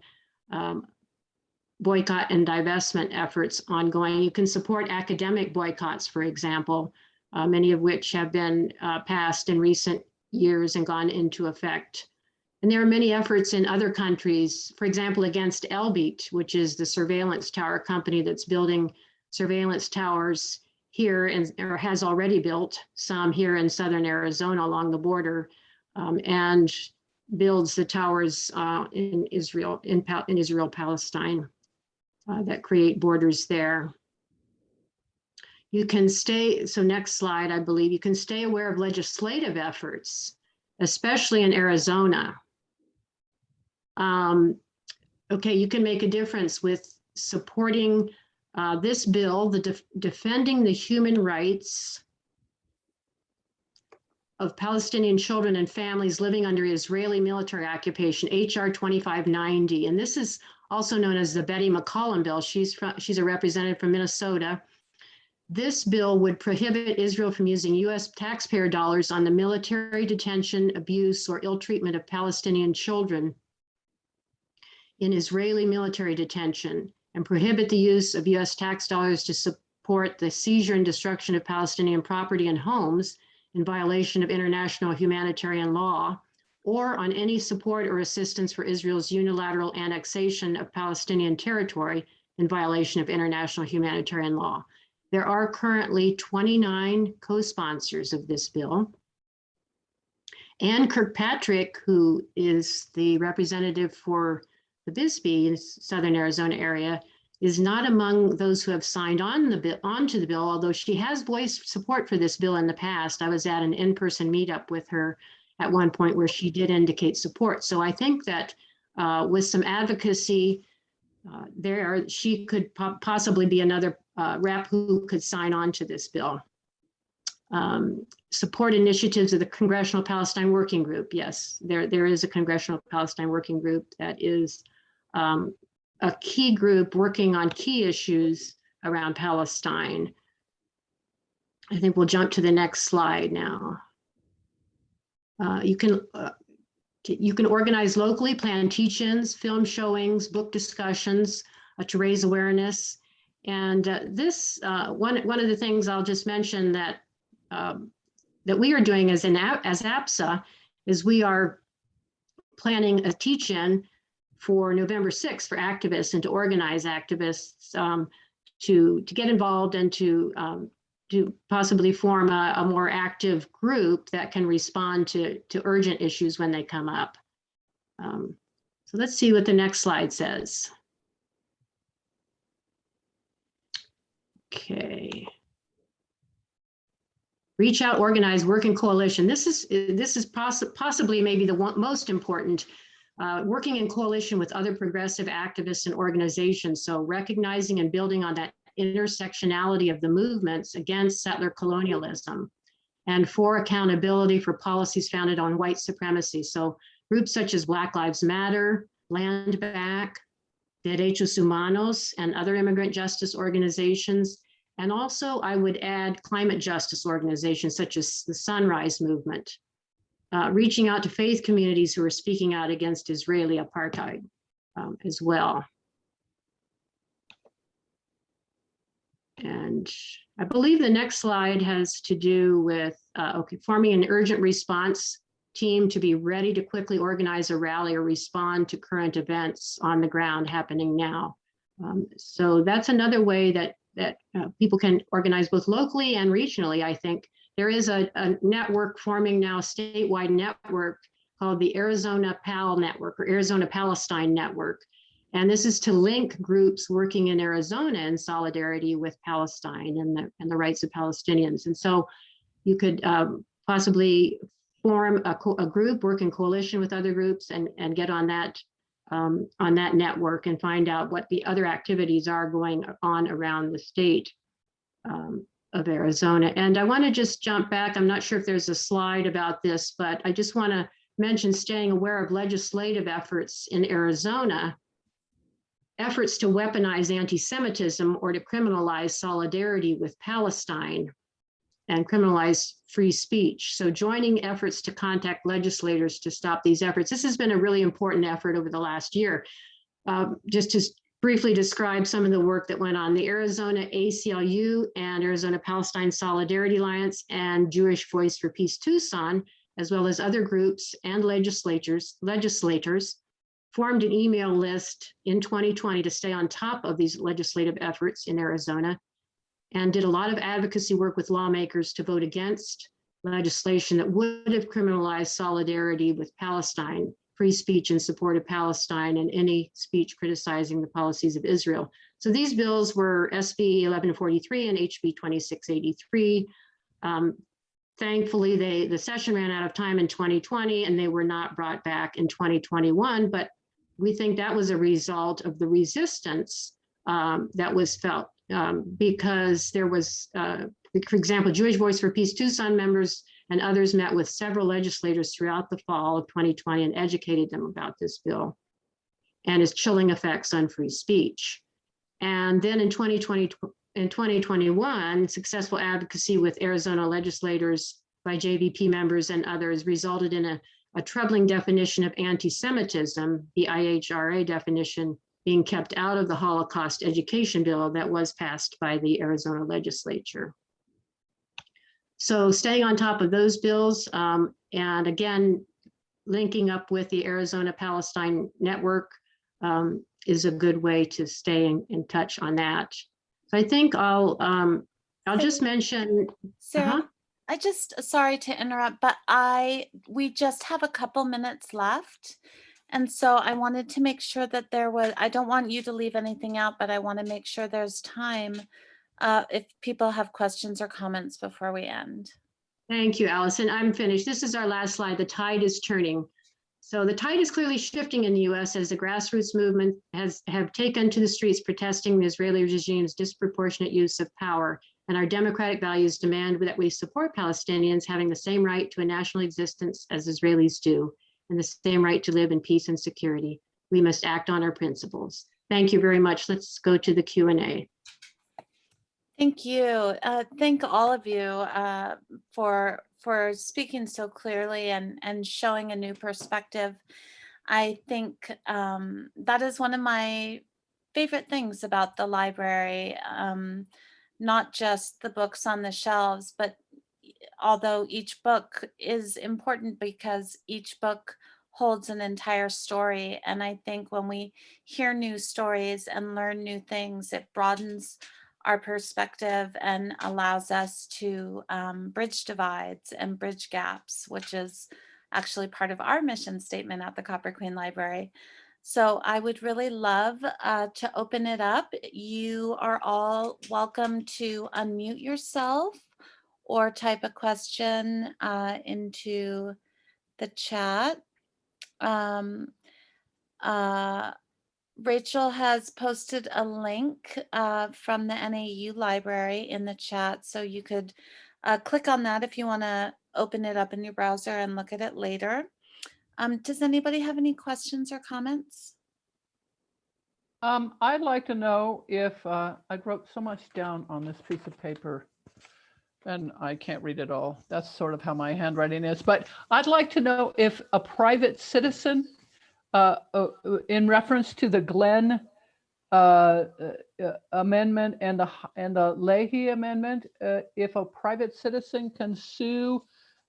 E: boycott and divestment efforts ongoing. You can support academic boycotts, for example, many of which have been passed in recent years and gone into effect. And there are many efforts in other countries, for example, against Elbit, which is the surveillance tower company that's building surveillance towers here or has already built some here in southern Arizona along the border, and builds the towers in Israel, Palestine, that create borders there. You can stay, so next slide, I believe, you can stay aware of legislative efforts, especially in Arizona. Okay, you can make a difference with supporting this bill, the Defending the Human Rights of Palestinian Children and Families Living Under Israeli Military Occupation, HR 2590. And this is also known as the Betty McCollum bill. She's a representative from Minnesota. This bill would prohibit Israel from using U.S. taxpayer dollars on the military detention, abuse, or ill treatment of Palestinian children in Israeli military detention, and prohibit the use of U.S. tax dollars to support the seizure and destruction of Palestinian property and homes in violation of international humanitarian law, or on any support or assistance for Israel's unilateral annexation of Palestinian territory in violation of international humanitarian law. There are currently 29 co-sponsors of this bill. Ann Kirkpatrick, who is the representative for the Bisbee in southern Arizona area, is not among those who have signed on onto the bill, although she has voiced support for this bill in the past. I was at an in-person meetup with her at one point where she did indicate support. So I think that with some advocacy, she could possibly be another rep who could sign on to this bill. Support initiatives of the Congressional Palestine Working Group. Yes, there is a Congressional Palestine Working Group that is a key group working on key issues around Palestine. I think we'll jump to the next slide now. You can organize locally, plan teach-ins, film showings, book discussions to raise awareness. And one of the things I'll just mention that that we are doing as APSA is we are planning a teach-in for November 6th for activists and to organize activists to get involved and to possibly form a more active group that can respond to urgent issues when they come up. So let's see what the next slide says. Okay. Reach out, organize, work in coalition. This is possibly maybe the most important. Working in coalition with other progressive activists and organizations. So recognizing and building on that intersectionality of the movements against settler colonialism and for accountability for policies founded on white supremacy. So groups such as Black Lives Matter, Land Back, Derechos Humanos, and other immigrant justice organizations. And also I would add climate justice organizations such as the Sunrise Movement. Reaching out to faith communities who are speaking out against Israeli apartheid as well. And I believe the next slide has to do with forming an urgent response team to be ready to quickly organize a rally or respond to current events on the ground happening now. So that's another way that people can organize both locally and regionally, I think. There is a network forming now, a statewide network called the Arizona PAL Network or Arizona Palestine Network. And this is to link groups working in Arizona in solidarity with Palestine and the rights of Palestinians. And so you could possibly form a group, work in coalition with other groups and get on that network and find out what the other activities are going on around the state of Arizona. And I want to just jump back. I'm not sure if there's a slide about this, but I just want to mention staying aware of legislative efforts in Arizona, efforts to weaponize anti-Semitism or to criminalize solidarity with Palestine and criminalize free speech. So joining efforts to contact legislators to stop these efforts. This has been a really important effort over the last year. Just to briefly describe some of the work that went on. The Arizona ACLU and Arizona Palestine Solidarity Alliance and Jewish Voice for Peace Tucson, as well as other groups and legislators, formed an email list in 2020 to stay on top of these legislative efforts in Arizona and did a lot of advocacy work with lawmakers to vote against legislation that would have criminalized solidarity with Palestine, free speech in support of Palestine, and any speech criticizing the policies of Israel. So these bills were SB 1143 and HB 2683. Thankfully, the session ran out of time in 2020 and they were not brought back in 2021, but we think that was a result of the resistance that was felt because there was, for example, Jewish Voice for Peace Tucson members and others met with several legislators throughout the fall of 2020 and educated them about this bill and its chilling effects on free speech. And then in 2021, successful advocacy with Arizona legislators by JVP members and others resulted in a troubling definition of anti-Semitism, the IHRA definition being kept out of the Holocaust education bill that was passed by the Arizona legislature. So staying on top of those bills, and again, linking up with the Arizona Palestine Network is a good way to stay in touch on that. So I think I'll just mention.
A: Sarah, sorry to interrupt, but we just have a couple minutes left. And so I wanted to make sure that I don't want you to leave anything out, but I want to make sure there's time if people have questions or comments before we end.
E: Thank you, Allison. I'm finished. This is our last slide. The tide is turning. So the tide is clearly shifting in the US as the grassroots movement have taken to the streets protesting the Israeli regime's disproportionate use of power. And our democratic values demand that we support Palestinians having the same right to a national existence as Israelis do, and the same right to live in peace and security. We must act on our principles. Thank you very much. Let's go to the Q&A.
A: Thank you. Thank all of you for speaking so clearly and showing a new perspective. I think that is one of my favorite things about the library. Not just the books on the shelves, but although each book is important because each book holds an entire story. And I think when we hear new stories and learn new things, it broadens our perspective and allows us to bridge divides and bridge gaps, which is actually part of our mission statement at the Copper Queen Library. So I would really love to open it up. You are all welcome to unmute yourself or type a question into the chat. Rachel has posted a link from the NAU library in the chat, so you could click on that if you want to open it up in your browser and look at it later. Does anybody have any questions or comments?
F: I'd like to know if I wrote so much down on this piece of paper and I can't read it all. That's sort of how my handwriting is, but I'd like to know if a private citizen, in reference to the Glenn amendment and the Leahy amendment, if a private citizen can sue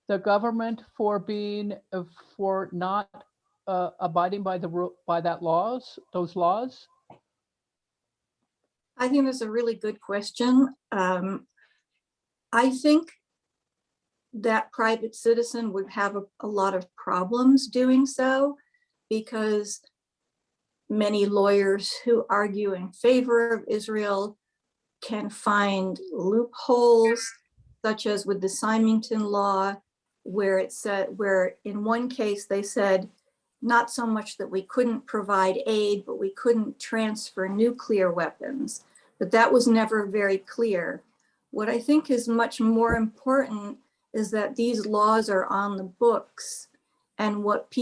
F: the government for not abiding by those laws.
D: I think that's a really good question. I think that private citizen would have a lot of problems doing so, because many lawyers who argue in favor of Israel can find loopholes, such as with the Symington law, where it said, where in one case they said, not so much that we couldn't provide aid, but we couldn't transfer nuclear weapons. But that was never very clear. What I think is much more important is that these laws are on the books, and what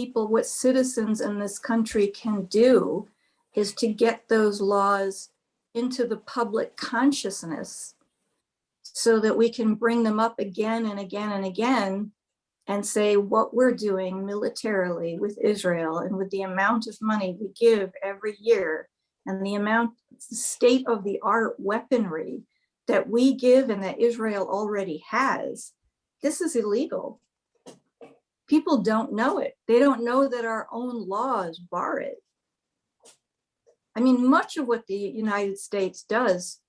D: citizens in this country can do is to get those laws into the public consciousness so that we can bring them up again and again and again and say what we're doing militarily with Israel and with the amount of money we give every year and the state of the art weaponry that we give and that Israel already has. This is illegal. People don't know it. They don't know that our own laws bar it. I mean, much of what the United States does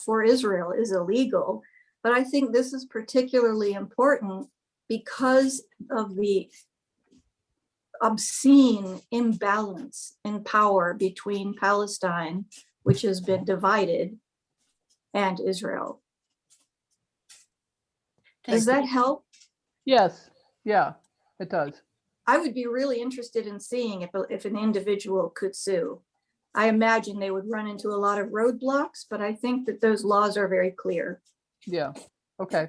D: for Israel is illegal, but I think this is particularly important because of the obscene imbalance in power between Palestine, which has been divided, and Israel. Does that help?
F: Yes, yeah, it does.
D: I would be really interested in seeing if an individual could sue. I imagine they would run into a lot of roadblocks, but I think that those laws are very clear.
F: Yeah, okay.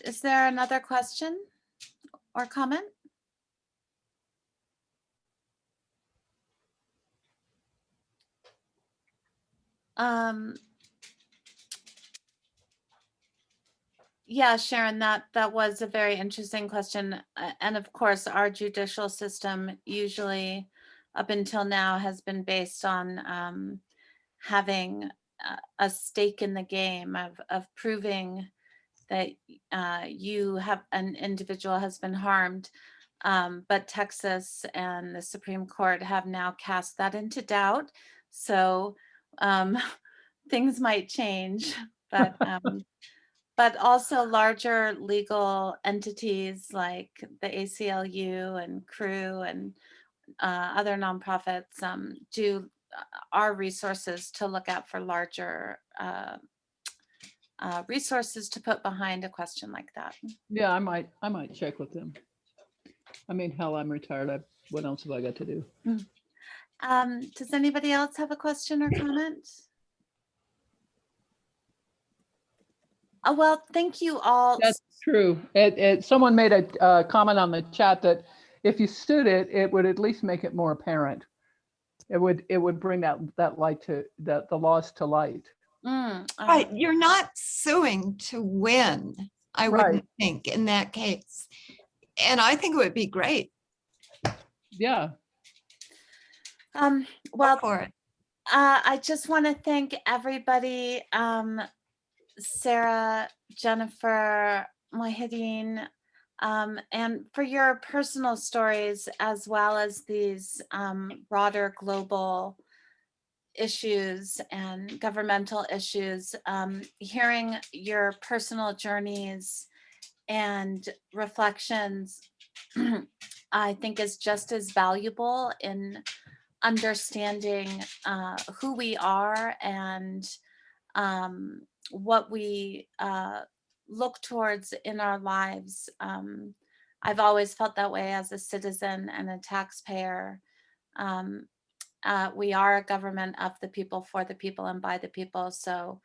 A: Is there another question or comment? Yeah, Sharon, that was a very interesting question. And of course, our judicial system usually up until now has been based on having a stake in the game of proving that an individual has been harmed. But Texas and the Supreme Court have now cast that into doubt. So things might change, but also larger legal entities like the ACLU and CREW and other nonprofits are resources to look at for larger resources to put behind a question like that.
F: Yeah, I might check with them. I mean, hell, I'm retired. What else have I got to do?
A: Does anybody else have a question or comment? Well, thank you all.
F: That's true. Someone made a comment on the chat that if you sued it, it would at least make it more apparent. It would bring that light to the laws to light.
B: Right, you're not suing to win, I
F: Right.
B: wouldn't think in that case. And I think it would be great.
F: Yeah.
B: Go
A: Well,
B: for it.
A: I just want to thank everybody, Sarah, Jennifer, MOHYEDDIN, and for your personal stories, as well as these broader global issues and governmental issues. Hearing your personal journeys and reflections, I think is just as valuable in understanding who we are and what we look towards in our lives. I've always felt that way as a citizen and a taxpayer. We are a government of the people, for the people, and by the people. So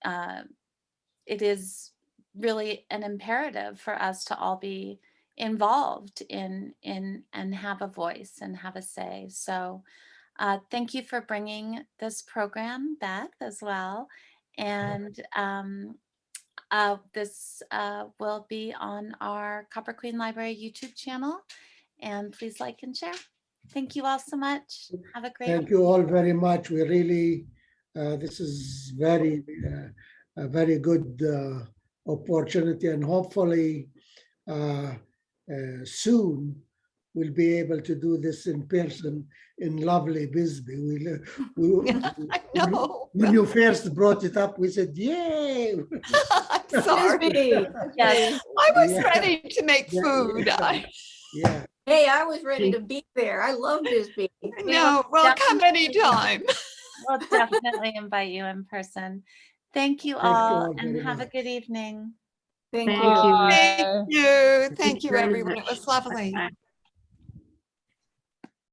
A: it is really an imperative for us to all be involved in and have a voice and have a say. So thank you for bringing this program, Beth, as well. And this will be on our Copper Queen Library YouTube channel. And please like and share. Thank you all so much. Have a great
C: Thank you all very much. We really, this is a very good opportunity, and hopefully soon we'll be able to do this in person in lovely Bisbee.
B: I know.
C: When you first brought it up, we said, yay.
B: I'm sorry.
D: Bisbee.
A: Yes.
B: I was
C: Yeah.
B: ready to make
C: Yeah,
B: food.
C: yeah. Yeah.
D: Hey, I was ready to be there. I love Bisbee.
B: No, well, come anytime.
A: We'll definitely invite you in person. Thank you
C: Thank you
A: all,
C: all
A: and
C: very
A: have a
C: much.
A: good evening.
D: Thank
E: Thank
D: you.
E: you.
B: Thank you. Thank you,
E: very
B: everyone. It
E: much.
B: was lovely.
E: Bye.